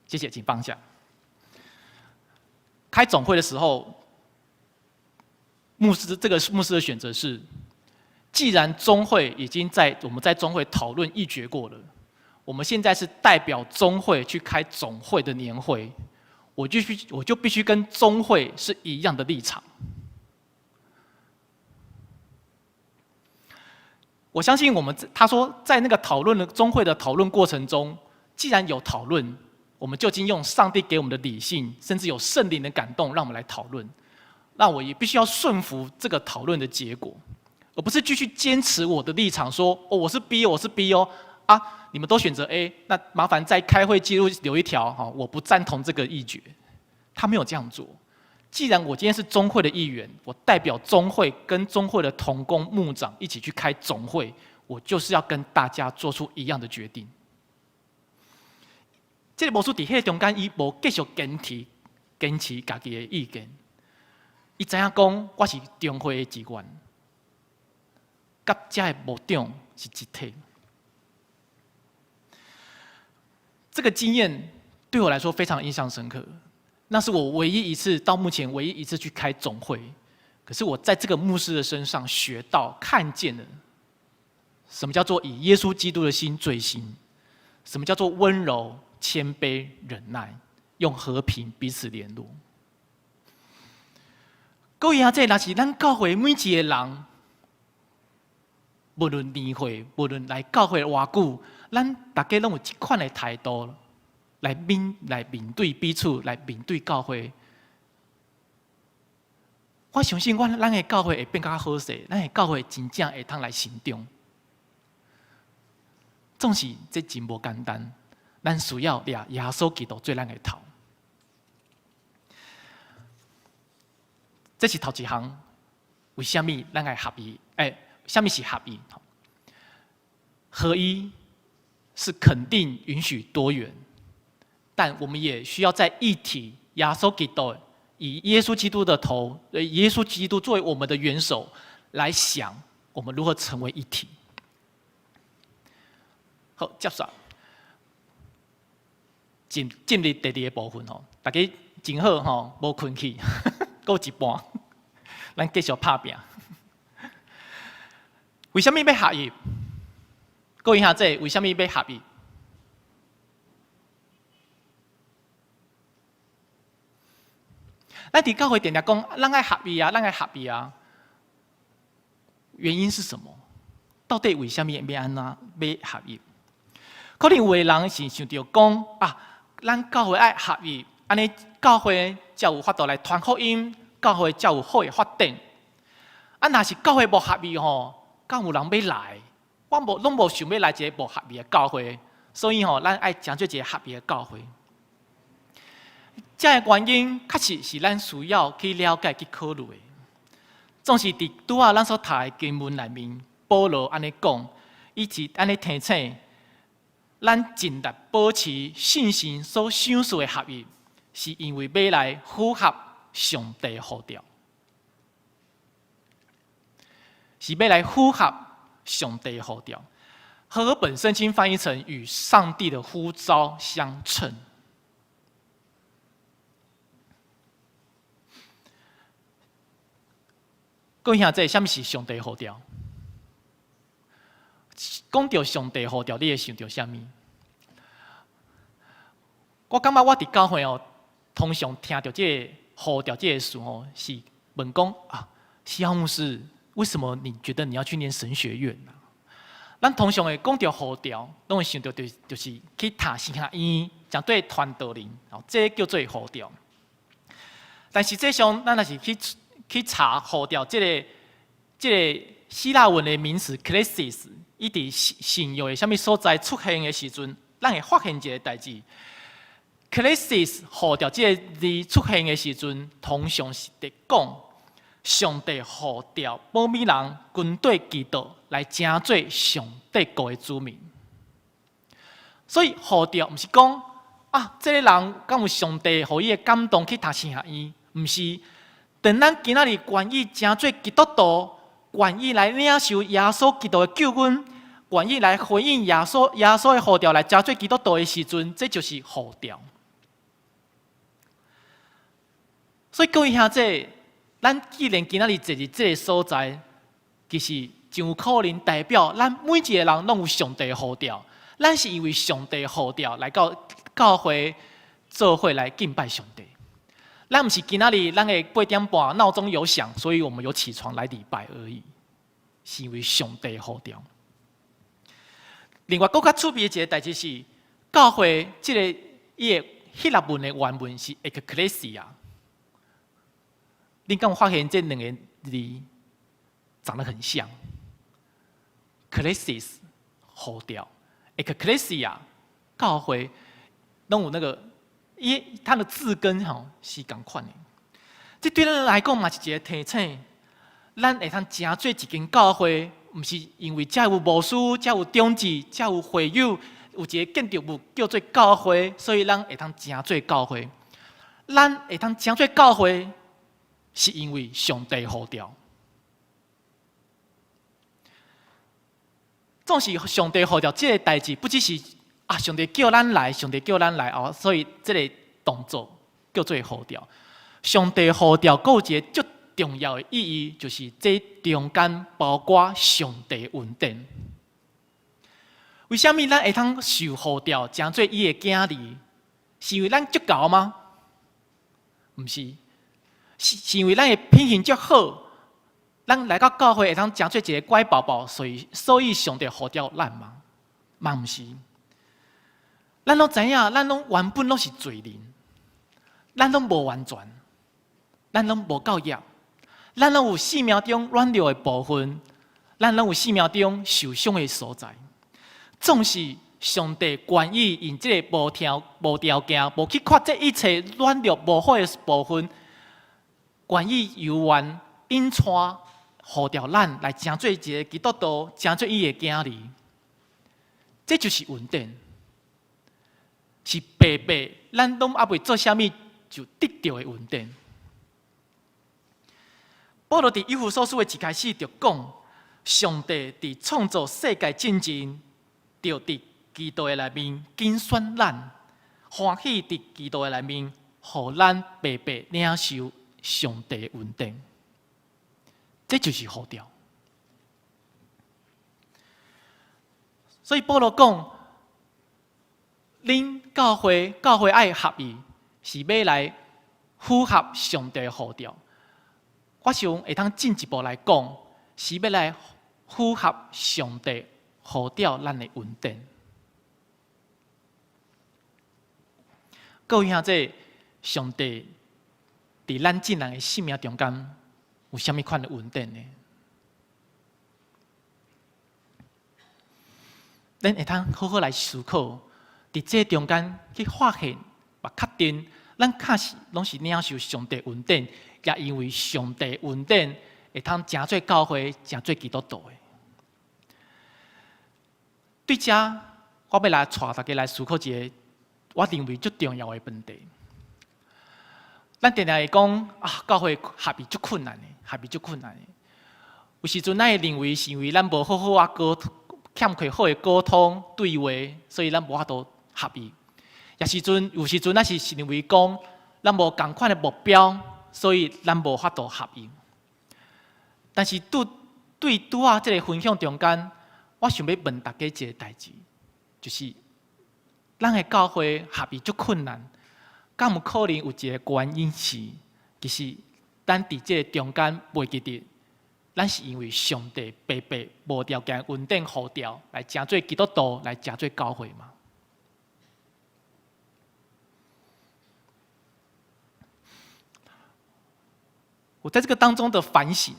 谢谢，请放下。开总会的时候，这个牧师的选择是：既然中会已经我们在中会讨论议决过了，我们现在是代表中会去开总会的年会，我就必须跟中会是一样的立场。我相信他说在那个中会的讨论过程中，既然有讨论，我们就经用上帝给我们的理性，甚至有圣灵的感动，让我们来讨论。那我也必须要顺服这个讨论的结果，而不是继续坚持我的立场，说我是 B， 我是 B 哦，你们都选择 A， 那麻烦在开会记录留一条，我不赞同这个议决。他没有这样做。既然我今天是中会的议员，我代表中会跟中会的同工牧长一起去开总会，我就是要跟大家做出一样的决定。这个牧师在迄中间，伊无继续坚持家己的意见。伊知影讲，我是中会的一员，甲这的牧长是一体。这个经验对我来说非常印象深刻。那是我到目前唯一一次去开总会，可是我在这个牧师的身上学到、看见了什么叫做以耶稣基督的心追心，什么叫做温柔、谦卑、忍耐，用和平彼此联络。各位这若是咱教会每一个人，无论年会，无论来教会偌久，咱大家拢有这款的态度。来面对彼此，来面对教会。我相信，咱的教会会变较好势，咱的教会真正会通来行动。总是这真无简单，咱需要耶稣基督做咱的头。这是头一项，为什么咱爱合一？什么是合一？合一是肯定允许多元。但我们也需要在一体耶稣基督，以耶稣基督的头，耶稣基督作为我们的元首，来想我们如何成为一体。好，接下进入第二个部分吼，大家真好吼，无困去，够一半，咱继续拍拼。为什么要合一？各位兄弟，为什么要合一？咱伫教会常常讲，咱爱合一啊，咱爱合一啊。原因是什么？到底为什么要安怎要合一？可能有的人是想着讲咱教会爱合一，安尼教会才有法度来传福音，教会才有好的发展。若是教会无合一吼，敢有人要来？我拢无想要来一个无合一的教会，所以咱爱争取一个合一的教会。这个原因，确实是咱需要去了解、去考虑的。总是伫拄仔咱所读的经文内面，保罗安尼讲，以及安尼提醒，咱尽力保持信心所想述的合一，是因为要来符合上帝的呼召，是要来符合上帝的呼召。和本圣经翻译成与上帝的呼召相称。各位兄弟，什么是上帝呼召？讲到上帝呼召，你会想到什么？我感觉我伫教会通常听到这个呼召这个事是问讲西浩牧师，为什么你觉得你要去念神学院呢？咱通常会讲到号召，拢会想到就是去读神学院，针对传道人，这叫做号召。但实际上，咱若是去查号召这个希腊文的名词 klesis， 伊伫信约的啥物所在出现的时阵，咱会发现一个代志。klesis 号召这个字出现的时阵，通常是伫讲上帝号召保米人军队基督来成做上帝国的子民。所以号召毋是讲啊，这个人敢有上帝互伊的感动去读神学院，毋是。等咱今仔日愿意成做基督徒，愿意来领受耶稣基督的救恩，愿意来回应耶稣的号召来成做基督徒的时阵，这就是号召。所以各位兄弟，咱既然今仔日坐伫这个所在，其实就有可能代表咱每一个人拢有上帝的号召。咱是因为上帝的号召来到教会做伙来敬拜上帝。咱毋是今仔日咱的8点半闹钟有响，所以我们有起床来礼拜而已，是因为上帝的号召。另外，更较趣味的一个代志是，教会这个伊的希腊文的原文是 ekklesia。你敢有发现这两个字长得很像 ？klesis 号召 ，ekklesia 教会拢有那个。它的字根是同款的，这对咱来讲嘛是一个提醒，咱会通成做一间教会，毋是因为遮有牧师、遮有长子、遮有会友，有一个建筑物叫做教会，所以咱会通成做教会。咱会通成做教会，是因为上帝号召。总是上帝号召这个代志，不只是。上帝叫咱来，上帝叫咱来哦，所以这个动作叫做号召。上帝号召有一个最重要的意义，就是这中间包括上帝恩典。为什么咱会通受号召，成做伊的囝儿？是因为咱足够吗？毋是，是因为咱的品行足好，咱来到教会会通成做一个乖宝宝，所以上帝号召咱吗？嘛毋是。咱拢知影，咱拢原本拢是罪人，咱拢无完全，咱拢无够业，咱拢有生命中软弱的部分，咱拢有生命中受伤的所在。总是上帝愿意用这个无条件、无去看这一切软弱无好的部分，愿意由愿引带号召咱来成做一个基督徒，成做伊的囝儿。这就是恩典。是白白，咱拢还未做啥物，就得到的恩典。保罗伫以弗所书的一开始就讲，上帝伫创造世界之前，就伫基督的内面拣选咱，欢喜伫基督的内面，互咱白白领受上帝的恩典。这就是号召。所以保罗讲。恁教会爱合意，是要来符合上帝的号召。我想会通进一步来讲，是要来符合上帝号召咱的恩典。各位兄弟，上帝伫咱众人的生命中间有啥物款的恩典呢？咱会通好好来思考。伫这中间去发现，也确定，咱确实拢是领受上帝恩典，也因为上帝恩典会通成做教会，成做基督徒的。对这，我要来带大家来思考一个我认为最重要的问题。咱定定会讲教会合意最困难的，合意最困难的。有时阵咱会认为是因为咱无好好欠缺好的沟通对话，所以咱无法度。合意，有时阵咱是认为讲，咱无同款的目标，所以咱无法度合意。但是对这个分享中间，我想要问大家一个代志，就是咱的教会合意足困难，敢有可能有一个原因是，其实咱伫这个中间袂记得咱是因为上帝白白无条件稳定呼召来成做基督徒，来成做教会嘛？我在这个当中的反省，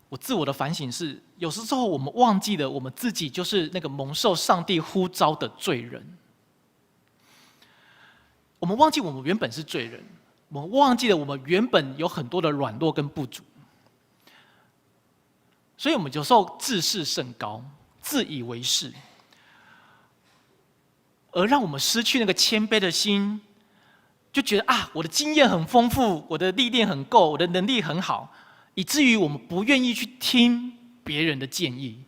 我自我的反省是，有时候我们忘记了我们自己就是那个蒙受上帝呼召的罪人。我们忘记我们原本是罪人，我们忘记了我们原本有很多的软弱跟不足，所以我们有时候自视甚高，自以为是，而让我们失去那个谦卑的心。就觉得啊，我的经验很丰富，我的历练很够，我的能力很好，以至于我们不愿意去听别人的建议。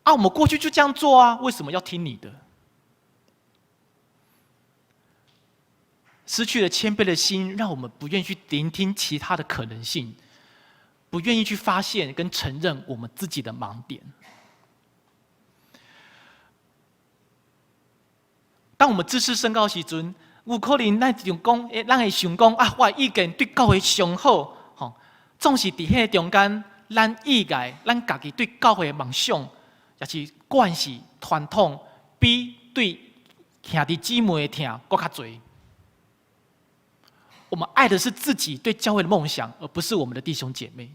啊，我们过去就这样做啊，为什么要听你的？失去了谦卑的心，让我们不愿意去聆听其他的可能性，不愿意去发现跟承认我们自己的盲点。当我们自视甚高时阵，有可能咱就讲，咱会想讲啊，我的意见对教会上好，吼，总是伫迄中间，咱意外，咱家己对教会的梦想，也是惯势传统，比对兄弟姊妹的疼更较多。我们爱的是自己对教会的梦想，而不是我们的弟兄姐妹。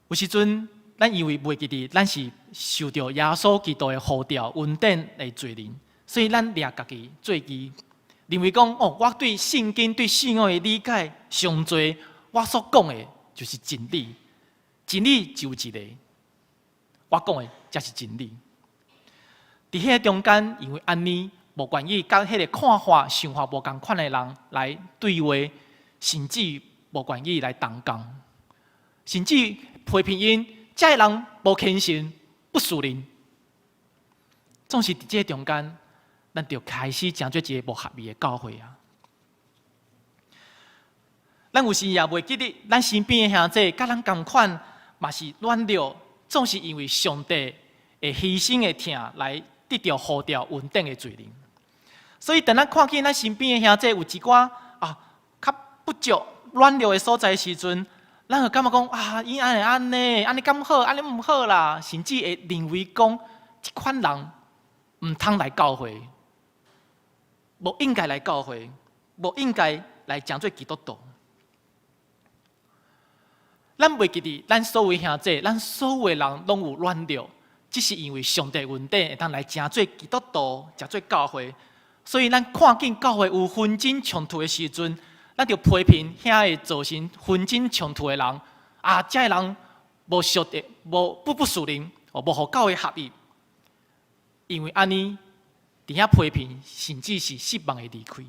有时阵。咱以为袂记得，咱是受到耶稣基督的呼召、稳定的罪人，所以咱掠家己罪己，认为讲哦，我对圣经、对信仰的理解上侪，我所讲的就是真理，真理就一个，我讲的才是真理。伫迄中间，因为安尼，无愿意甲迄个看法、想法无共款的人来对话，甚至无愿意来同工，甚至批评因。这个人无虔诚，不属灵，总是伫这中间，咱就开始成做一个无合理的教会啊！咱有时也袂记得，咱身边的兄弟，甲咱同款，嘛是软弱，总是因为上帝会牺牲的疼来得到呼召稳定的罪人。所以，当咱看见咱身边的兄弟有一寡较不足、软弱的所在时阵，咱就感觉讲啊，伊安尼安尼，安尼咁好，安尼唔好啦，甚至会认为讲，这款人唔通来教会，无应该来教会，无应该来讲做基督徒。咱袂记得，咱所有兄弟，咱所有的人拢有软弱，只是因为上帝稳定，会当来成做基督徒，成做教会。所以，咱看见教会有纷争冲突的时阵。咱就批评遐个造成纷争冲突的人，啊，这个人无属的，不属灵，无互教会合意，因为安尼，伫遐批评，甚至是失望的离开。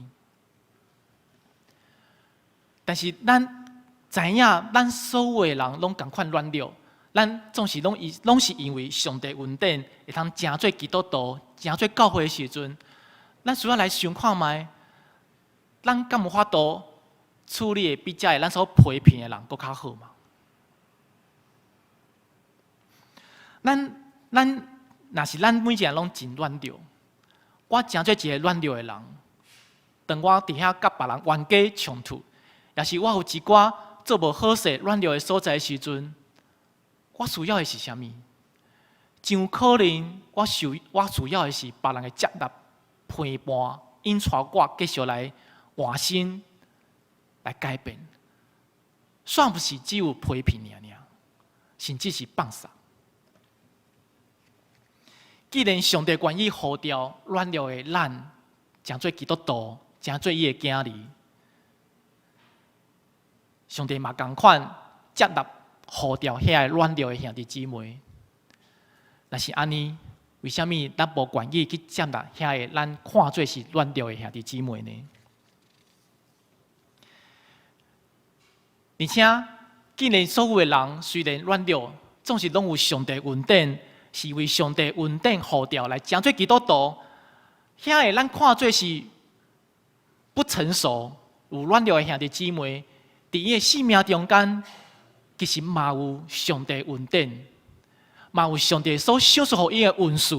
但是咱知影，咱所有的人拢共款软弱，咱总是拢是因为上帝稳定，会通成做基督徒，成做教会的时阵，咱需要来想看卖，咱敢有法度？处理的比这咱所批评的人更较好嘛？咱若是咱每一个人拢真软弱，我真做一个软弱的人。当我伫遐甲别人冤家冲突，也是我有一寡做无好势、软弱的所在的时阵，我需要的是啥物？真有可能我需要的是别人的接纳、陪伴，引带我继续来换新。来改变，算不是只有批评尔，甚至是放杀。既然上帝愿意呼召软弱的咱，成做基督徒，成做伊的囝儿，上帝嘛同款接纳呼召遐个软弱的兄弟姊妹。若是安尼，为什么咱无愿意去接纳遐个咱看做是软弱的兄弟姊妹呢？而且，既然所有的人虽然软弱，总是拢有上帝稳定，是为上帝稳定呼召来成做基督徒。遐个咱看做是不成熟、有软弱的兄弟姊妹，伫伊的生命中间，其实嘛有上帝稳定，嘛有上帝所赏赐予伊的恩赐，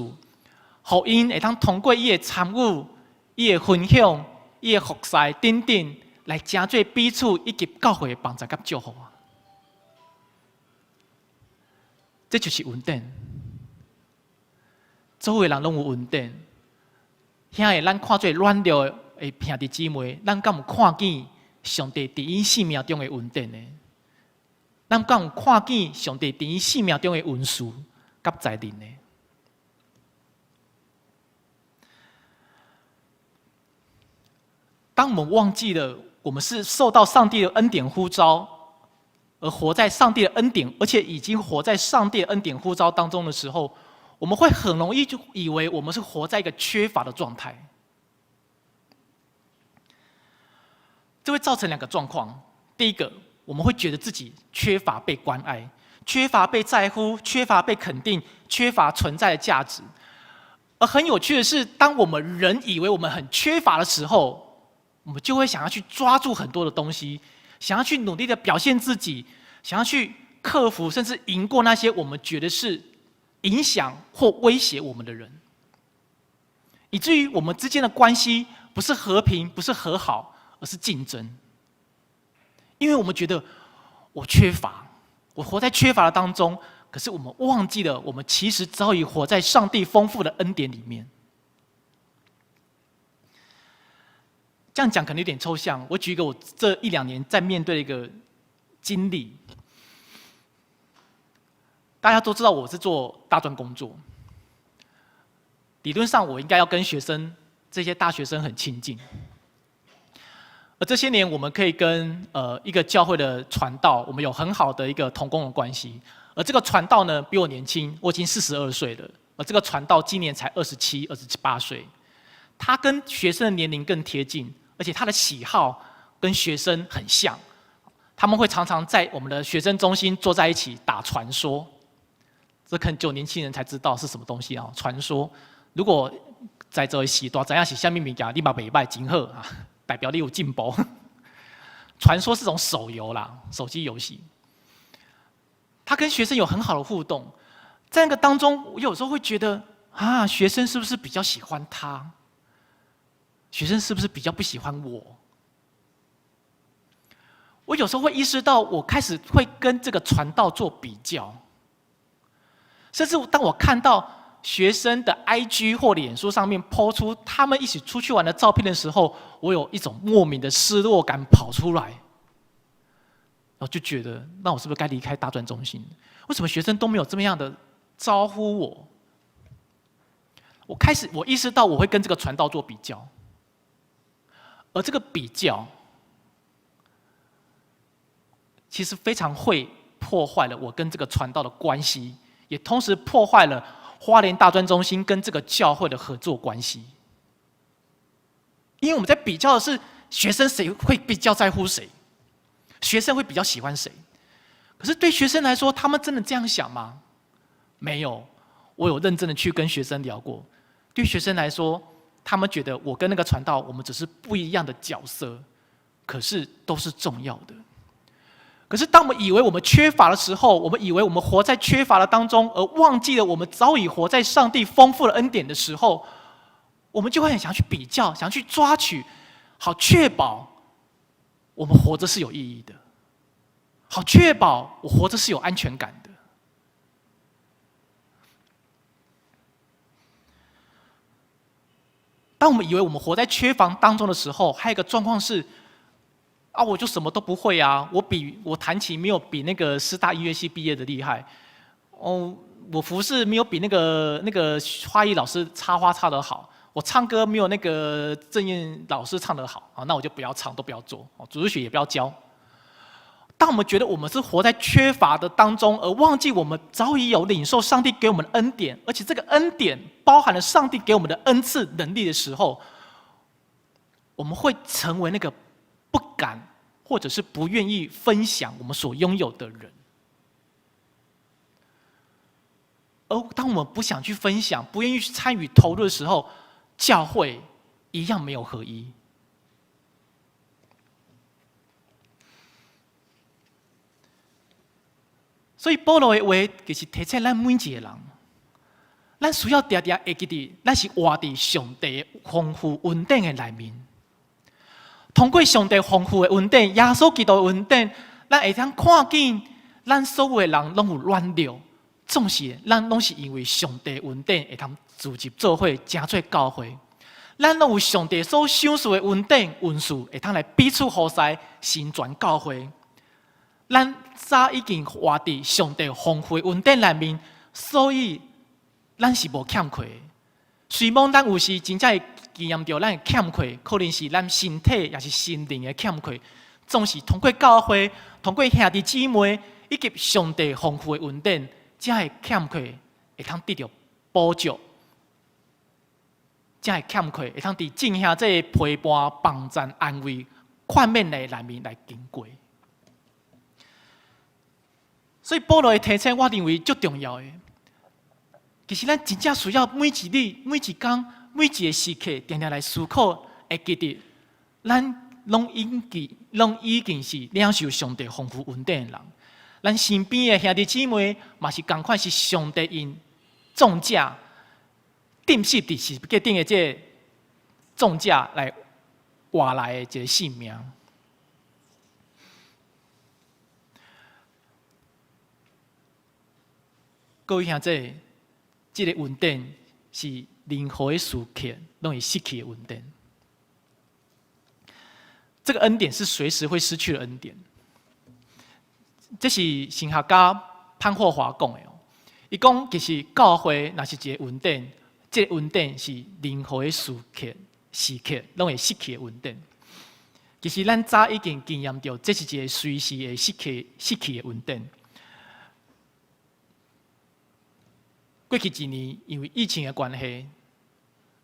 互因会通通过伊的参与、伊的分享、伊的服侍等等。来成做彼此以及教会的帮助甲祝福啊！这就是稳定。周围人拢有稳定，遐个咱看做软弱的兄弟姊妹，咱敢有看见上帝伫伊生命中的稳定呢？咱敢有看见上帝伫伊生命中的恩赐甲才能呢？当我们忘记了我们是受到上帝的恩典呼召，而活在上帝的恩典，而且已经活在上帝的恩典呼召当中的时候，我们会很容易就以为我们是活在一个缺乏的状态。这会造成两个状况：第一个，我们会觉得自己缺乏被关爱，缺乏被在乎，缺乏被肯定，缺乏存在的价值。而很有趣的是，当我们人以为我们很缺乏的时候，我们就会想要去抓住很多的东西，想要去努力的表现自己，想要去克服甚至赢过那些我们觉得是影响或威胁我们的人，以至于我们之间的关系不是和平，不是和好，而是竞争。因为我们觉得我缺乏，我活在缺乏的当中，可是我们忘记了，我们其实早已活在上帝丰富的恩典里面。这样讲可能有点抽象，我举一个我这1-2年在面对的一个经历。大家都知道我是做大专工作，理论上我应该要跟学生这些大学生很亲近。而这些年，我们可以跟一个教会的传道，我们有很好的一个同工的关系。而这个传道呢，比我年轻，我已经42岁了。而这个传道今年才27、28岁，他跟学生的年龄更贴近，而且他的喜好跟学生很像。他们会常常在我们的学生中心坐在一起打传说。这可能只有年轻人才知道是什么东西啊！传说，如果在这里时代怎样是下面物件，你嘛袂歹真好啊，代表你有进步。传说是种手游啦，手机游戏。他跟学生有很好的互动，在那个当中，我有时候会觉得啊，学生是不是比较喜欢他？学生是不是比较不喜欢我？我有时候会意识到，我开始会跟这个传道做比较。甚至当我看到学生的 IG 或脸书上面 po 出他们一起出去玩的照片的时候，我有一种莫名的失落感跑出来，然后就觉得，那我是不是该离开大专中心？为什么学生都没有这么样的招呼我？我意识到我会跟这个传道做比较，而这个比较其实非常会破坏了我跟这个传道的关系。也同时破坏了花莲大专中心跟这个教会的合作关系，因为我们在比较的是学生谁会比较在乎谁，学生会比较喜欢谁。可是对学生来说，他们真的这样想吗？没有，我有认真的去跟学生聊过。对学生来说，他们觉得我跟那个传道，我们只是不一样的角色，可是都是重要的。可是，当我们以为我们缺乏的时候，我们以为我们活在缺乏的当中，而忘记了我们早已活在上帝丰富的恩典的时候，我们就会很想去比较，想去抓取，好确保我们活着是有意义的，好确保我活着是有安全感的。当我们以为我们活在缺乏当中的时候，还有一个状况是，啊，我就什么都不会啊！我弹琴没有比那个师大音乐系毕业的厉害，哦，我服饰没有比那个花艺老师插花插得好，我唱歌没有那个郑燕老师唱得好啊，那我就不要唱，都不要做，主日学也不要教。当我们觉得我们是活在缺乏的当中，而忘记我们早已有领受上帝给我们的恩典，而且这个恩典包含了上帝给我们的恩赐能力的时候，我们会成为那个不敢或者是不愿意分享我们所拥有的人。而当我们不想去分享，不愿意去参与投入的时候，教会一样没有合一。所以保罗的话就是提醒咱每一个人，咱需要常常会记得，咱是活在上帝丰富恩典的内面。通过上帝丰富的恩典，耶稣基督的恩典，咱会通看见，咱所有的人拢有软弱，总是咱拢是因为上帝恩典会通组织做伙，成做教会。咱拢有上帝所赏赐的恩典、恩赐，会通来彼此互相成全教会。咱早已经活伫上帝丰富的恩典内面，所以咱是无欠缺的。虽望咱有时真正会经验到咱的欠缺，可能是咱身体也是心灵的欠缺，总是通过教会、通过兄弟姊妹以及上帝丰富的恩典，才会欠缺会通得到补助。才会欠缺，会通伫正兄这陪伴、帮赞、安慰、宽免的内面来经过。所以保罗的提醒，我认为最重要的，其实咱真正需要每一日、每一天、每一个时刻，定定来思考，会记得咱拢已经是领受上帝丰富恩典的人。咱身边的兄弟姊妹，嘛是同款是上帝因重价。定死伫十字架顶的这个重价来换来的一个性命。各位兄弟，这个恩典是任何的时刻拢会失去的恩典。这个恩典是随时会失去的恩典。这是神学家潘霍华讲的哦。伊讲其实教会若是一个恩典。这个恩典是任何的时刻拢会失去的恩典。其实咱早已经经验到，这是一个随时会失去的恩典。过去一年，因为疫情的关系，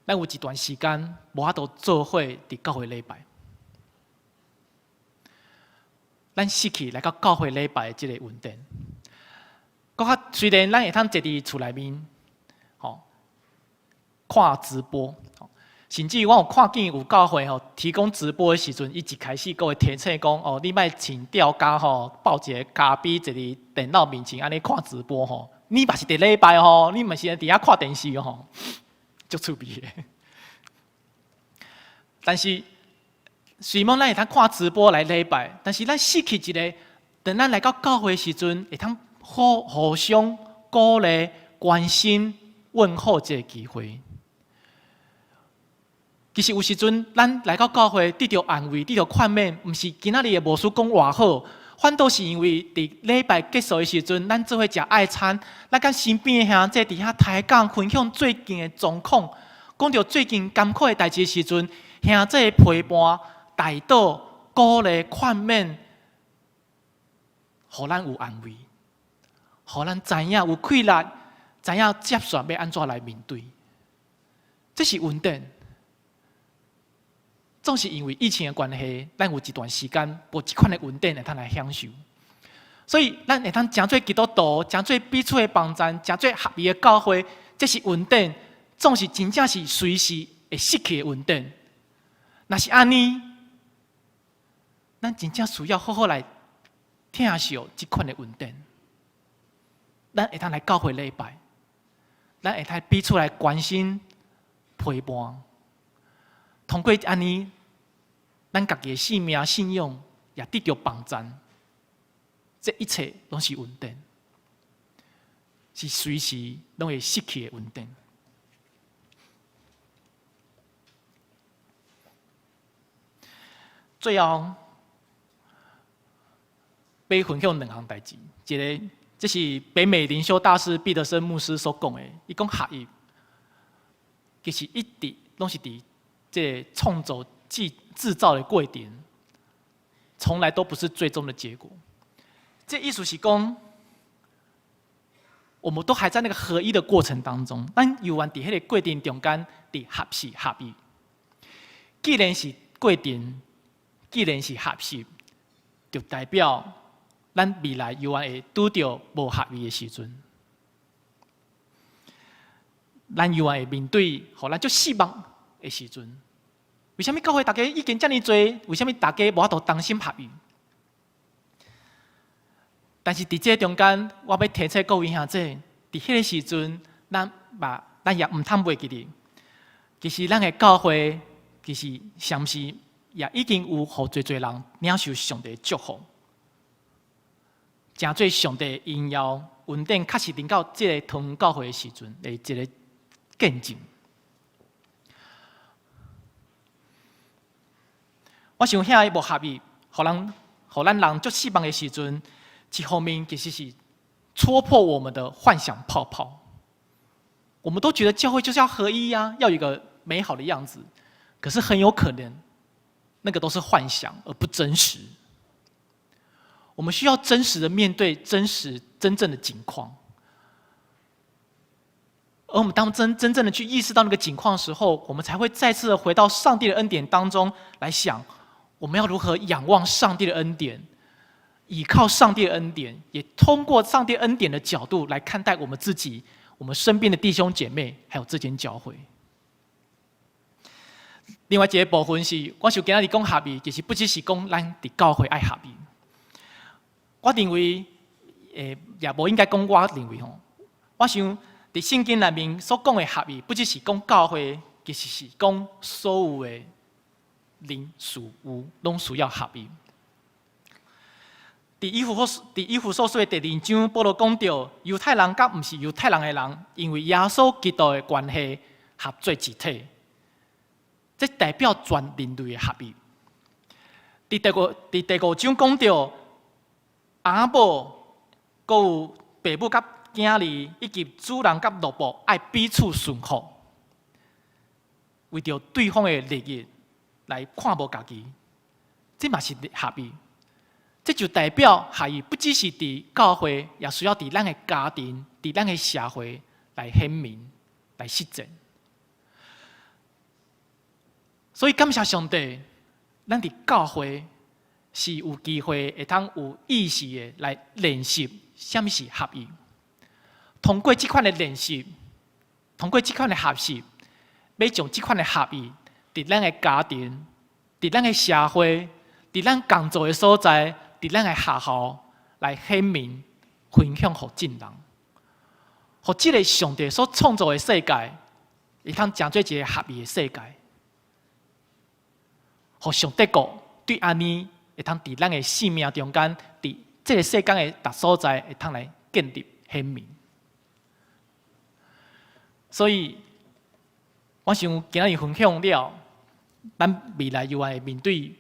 咱有一段时间无法度做伙伫教会礼拜。咱失去来到教会礼拜的这个恩典。虽然咱会通坐伫厝内面，看直播，甚至我有看见有教会提供直播的时阵，伊一开始还会提醒讲你莫穿吊架抱一个咖啡坐伫电脑面前安尼看直播你嘛是伫礼拜你嘛是伫遐看电视足趣味的。但是虽望咱会通看直播来礼拜，但是咱失去一个，等咱来到教会的时阵，会通互相鼓励、关心、问候这个机会。其实有时阵，咱来到教会得到安慰、得到宽免，毋是今仔日的牧师讲偌好，反倒是因为伫礼拜结束的时阵，咱做伙食爱餐，咱甲身边的兄弟伫遐抬杠分享最近的状况，讲到最近艰苦的代志的时阵，兄弟陪伴、带导、鼓励、宽免，互咱有安慰，互咱知影有气力，知影接续要安怎来面对，这是恩典。总是因为疫情的关系，咱有一段时间无这款的恩典会通来享受，所以咱会通诚做基督徒，诚做彼此的帮赞，诚做合意的教会，这是恩典，总是真正是随时会失去的恩典。若是安尼，咱真正需要好好来听受这款的恩典。咱会通来教会礼拜，咱会通彼此来关心、陪伴。通过安尼，咱家己的性命、信仰也得到帮赞。这一切拢是恩典，是随时拢会失去的恩典。最后，要分享两项代志。一个，这是北美灵修大师毕德森牧师所讲的。伊讲合一，其实一直拢是伫这创造、制造的过程，从来都不是最终的结果。这意思是讲，我们都还在那个合一的过程当中，但有完伫迄个过程中间，伫合适合一。既然是过程，既然是合适，就代表咱未来有完会拄到无合一的时阵，咱有完会面对，互咱足失望的时阵。为什么教会大家已经这么多？为什么大家无法度同心合意？但是伫这中间，我要提醒各位兄弟，伫迄个时阵，咱也唔通袂记哩。其实咱的教会，其实上是也已经有互侪侪人领受上帝祝福，真做上帝应邀稳定，确实临到这个桃园教会的时阵的一个见证。我想遐个无合意，互咱人足失望的时阵，一方面其实是戳破我们的幻想泡泡。我们都觉得教会就是要合一呀，要有一个美好的样子，可是很有可能那个都是幻想，而不真实。我们需要真实的面对真正的景况，而我们当真正的去意识到那个景况的时候，我们才会再次的回到上帝的恩典当中来想，我们要如何仰望上帝的恩典，倚靠上帝的恩典，也通过上帝恩典的角度来看待我们自己、我们身边的弟兄姐妹，还有这间教会。另外一个部分是，我想今仔日讲合意，其实不只是讲咱伫教会爱合意。我认为，也无应该讲我认为吼。我想伫圣经内面所讲的合意，不只是讲教会，其实是讲所有的人事物拢需要合意。伫以弗所书的第2章，保罗讲到，犹太人甲毋是犹太人的人，因为耶稣基督的关系合做一体，这代表全人类的合意。伫第5章讲到，阿母、阁有爸母甲囝儿，以及主人甲奴仆，爱彼此顺服，为着对方的利益来看无家己，这嘛是合意。这就代表合意不只是伫教会，也需要伫咱的家庭、伫咱的社会来显明、来实践。所以感谢上帝，咱伫教会是有机会会通有意识的来练习什么是合意。通过这款的练习，通过这款的学习，要将这款的合意伫咱的家庭、伫咱的社会、伫咱工作的所在、伫咱的学校来显明、分享给众人，互这个上帝所创造的世界，会通成做一个合意的世界。互上帝国对安尼会通伫咱的生命中间，伫这个世间的各所在会通来建立显明。所以，我想今日分享了，咱未来又会面对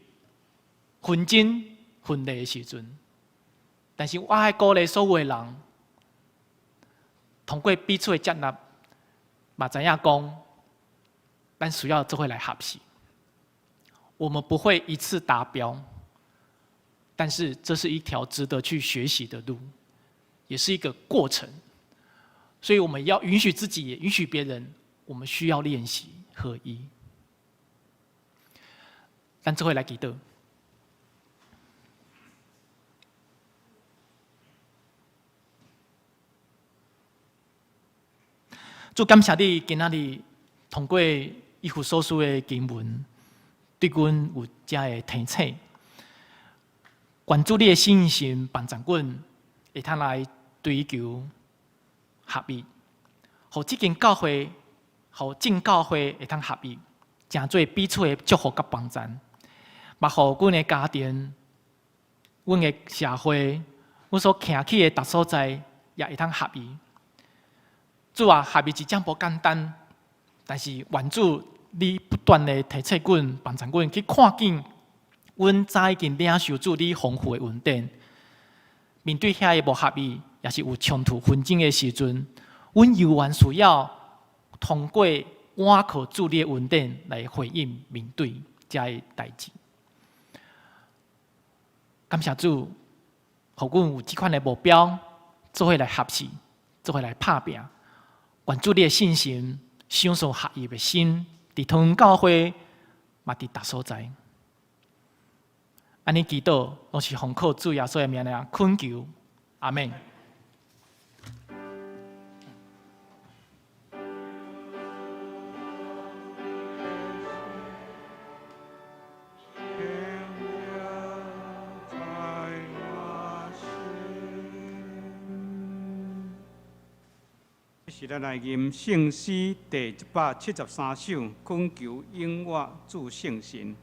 纷争、分裂的时阵，但是我爱鼓励所有的人，通过彼此的接纳，嘛知影讲，咱需要做伙来学习。我们不会一次达标，但是这是一条值得去学习的路，也是一个过程。所以我们要允许自己，也允许别人，我们需要练习合一。咱这回来祈祷。主感谢你，今仔日通过以弗所书的经文，对阮有遮的提醒。关注你的信心，帮助阮会通来追求合一，互这间教会，互正教会会通合一，成做彼此的祝福甲帮助。嘛，互阮的家庭、阮的社会、阮所徛起的各所在，也会通合一。主啊，合一是真无简单，但是愿主你不断的提醒阮、帮助阮去看见，阮早已经领受主你丰富的恩典。面对遐个无合一，也是有冲突纷争的时阵，阮犹原需要通过倚靠主你的恩典来回应面对这个代志。感谢主，互阮有这款的目标，做伙来学习，做伙来打拼。愿主你的信心，享受合一的心，伫桃园教会，嘛伫各所在。安尼祈祷，拢是奉靠主耶稣的名来恳求，阿门。是咱来吟圣诗第173首，恳求永远主圣神。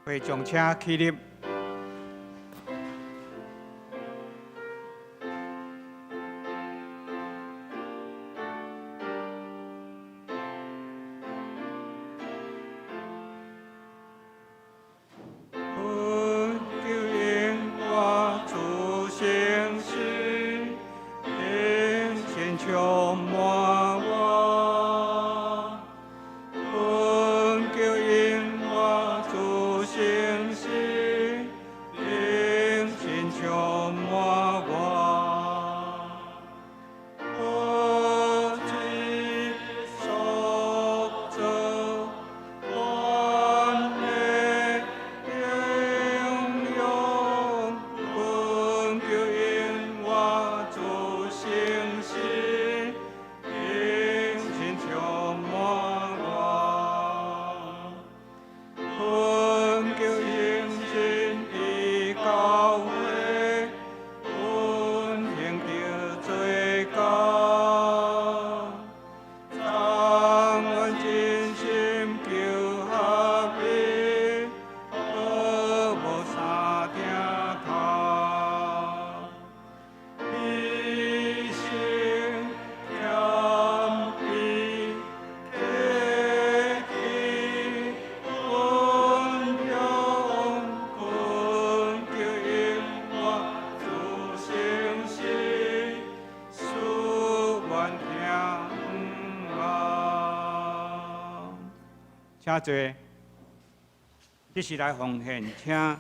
会将车起立。请坐。这是来奉献，请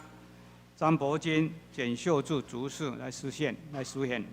张伯金、简秀柱主事来实现，来实现。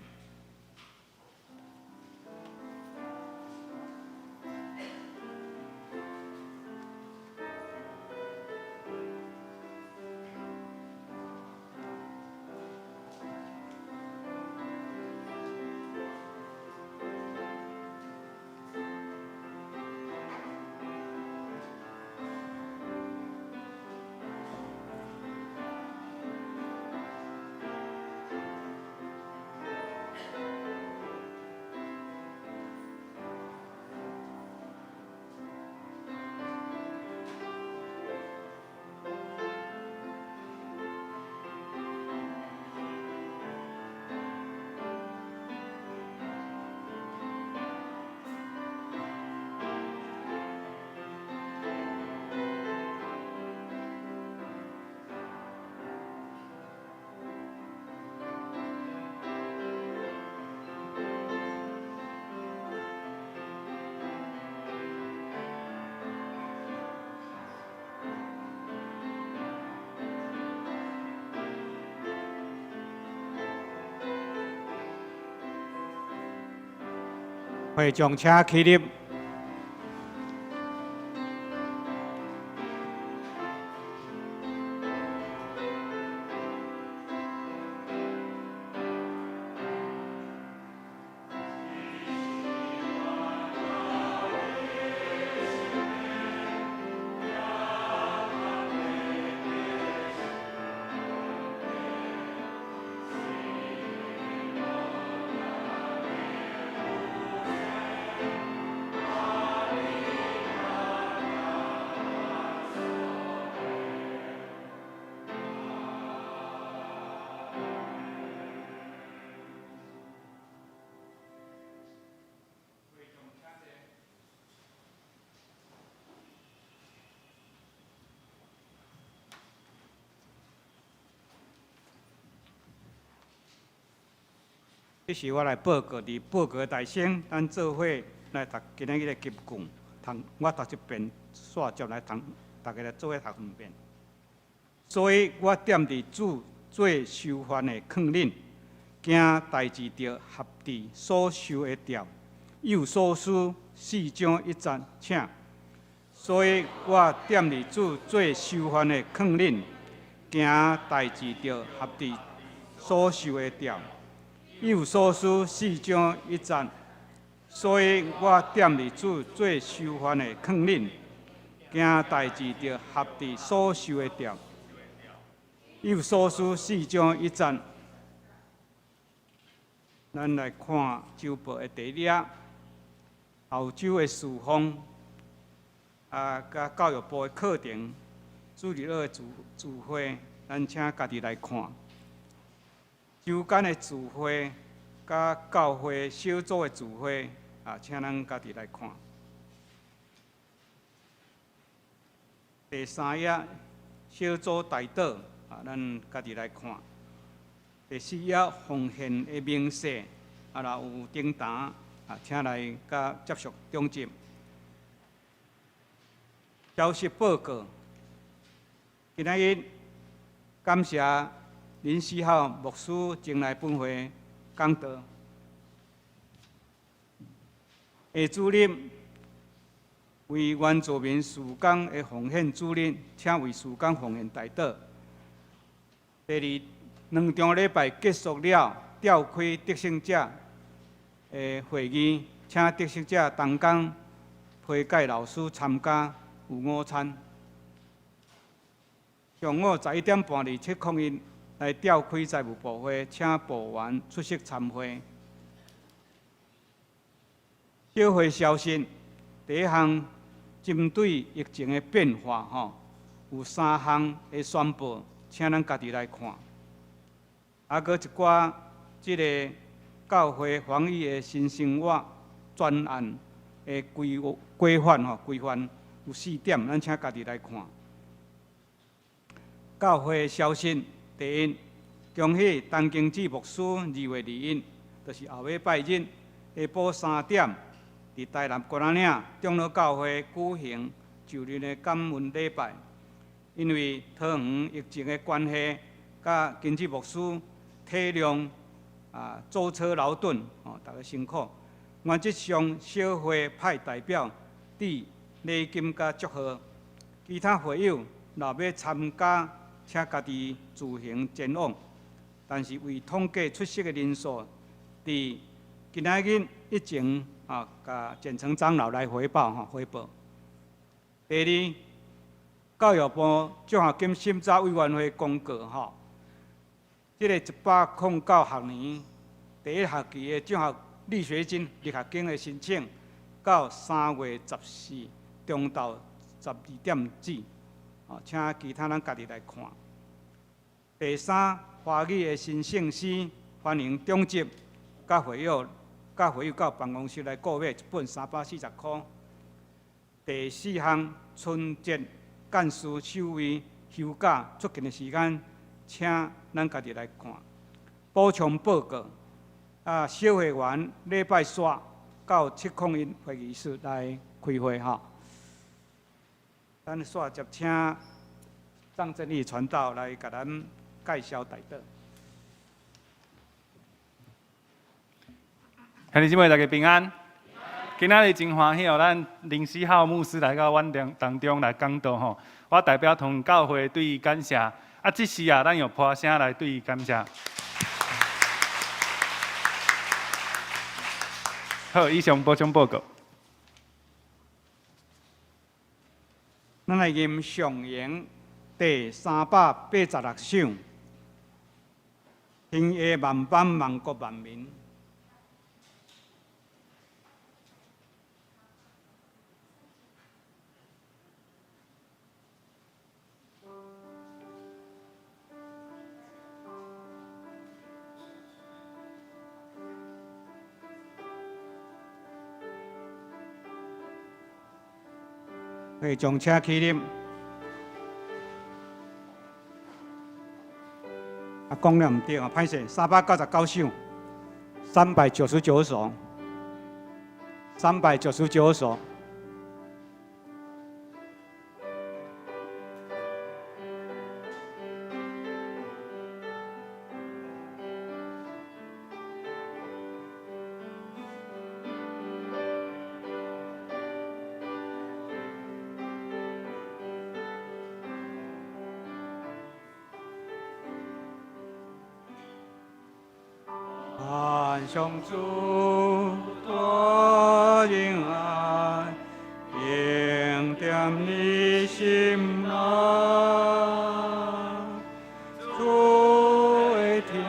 会将车起立。这是我来报告伫报告大声，咱做伙来读今仔日的结句，我读一遍，煞接来大家来做伙读分辨。所以我踮伫主做受犯的劝恁，惊代志着合伫所受的调，有所思四章一节，请。所以我踮伫主做受犯的劝恁，惊代志着合伫所受的调。有所思四章一节，所以我踮伫主做受犯的劝恁，惊代志着合伫所受的调。有所思四章一节，咱来看周报的第一，澳洲的事方，甲教育部的课程，主日学的聚会，咱请家己来看。周间的聚会，甲教会小组的聚会，请咱家己来看。第三页小组大岛，咱家己来看。第四页奉献的明细，若有订单，请来甲接续中集。消息报告，今仔日感谢林思浩牧师前来本会讲道。下主任为原住民事工的奉献主任，请为事工奉献代祷。第二，2场礼拜结束了，召开得胜者的会议，请得胜者同工批改老师参加有午餐。上午11点半至7:01来召开财务部会，请部员出席参会。小会消息，第一项针对疫情的变化，有3项的宣布，请咱家己来看。搁一寡即个教会防疫的新生活专案的规范有4点，咱请家己来看。教会消息，第一，恭喜陈经志牧师2月2日，就是后礼拜日下晡3点，伫台南关仔岭长老教会举行就任的感恩礼拜。因为桃园疫情的关系，甲经志牧师体谅舟车劳顿，大家辛苦。原则上，小会派代表致礼金甲祝贺，其他会友若要参加，请家己自行前往。但是为统计出席的人数，伫今仔日以前甲建成长老来汇报。第二，教育部奖学金审查委员会公告，即个109学年第一学期的奖学奖学金的申请，到3月14中昼12点止，请其他人家己来看。第三，华语的新姓诗，欢迎中籍甲会友到办公室来购买，1本340块。第四项，春节干事守卫休假出勤的时间，请咱家己来看。补充报告，小会员礼拜三到701会议室来开会咱煞接请张正义传道来甲咱介绍代祷。兄弟姊妹，大家平安。今仔日真欢喜咱林思浩牧师来到阮当中来讲道我代表同教会对伊感谢。即时咱用破声来对伊感谢。好，以上补充报告。咱来念上言第386首，天下万邦万国万民。会将车起立。讲了唔对歹势，399首，399首，399首。上主多恩爱，平点你心内，主会听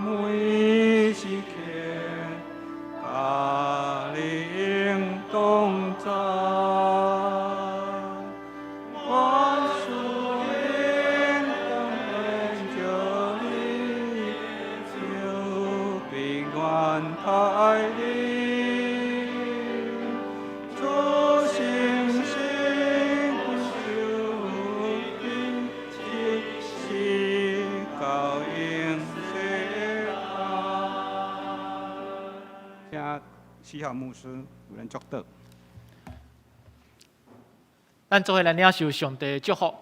每时刻，甲你应同在。我爱你，主心心不休，即是高应谢爱。请四号牧师有人祝祷。咱做伙来领受上帝的祝福。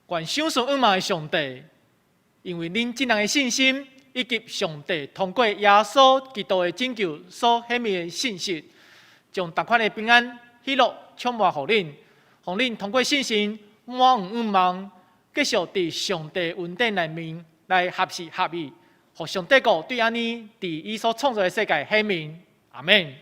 愿相信恩望的上帝，因为恁这样的信心，以及上帝通过耶稣基督的拯救所显明的信息，将逐款的平安、喜乐充满互恁，互恁通过信心满有恩望，继续伫上帝恩典内面来合时合意，互上帝国对安尼伫伊所创造的世界显明。阿门。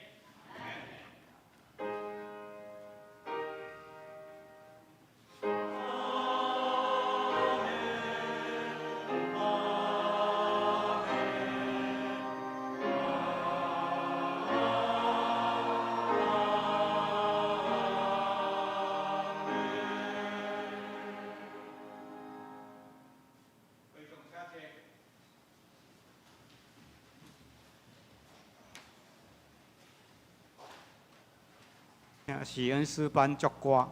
喜恩诗班祝歌。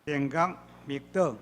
电工密道。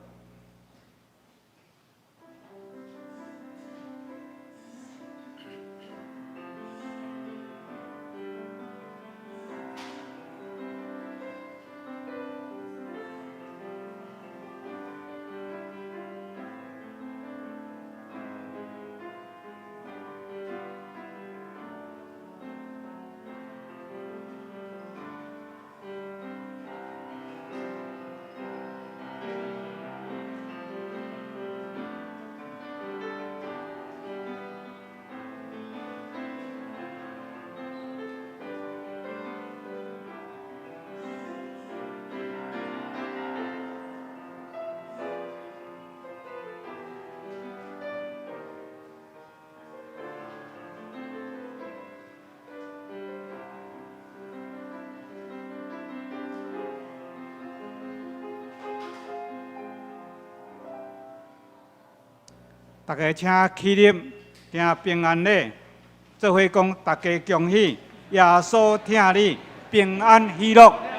大家请起立，行平安礼，做伙讲大家恭喜耶稣听你平安喜乐。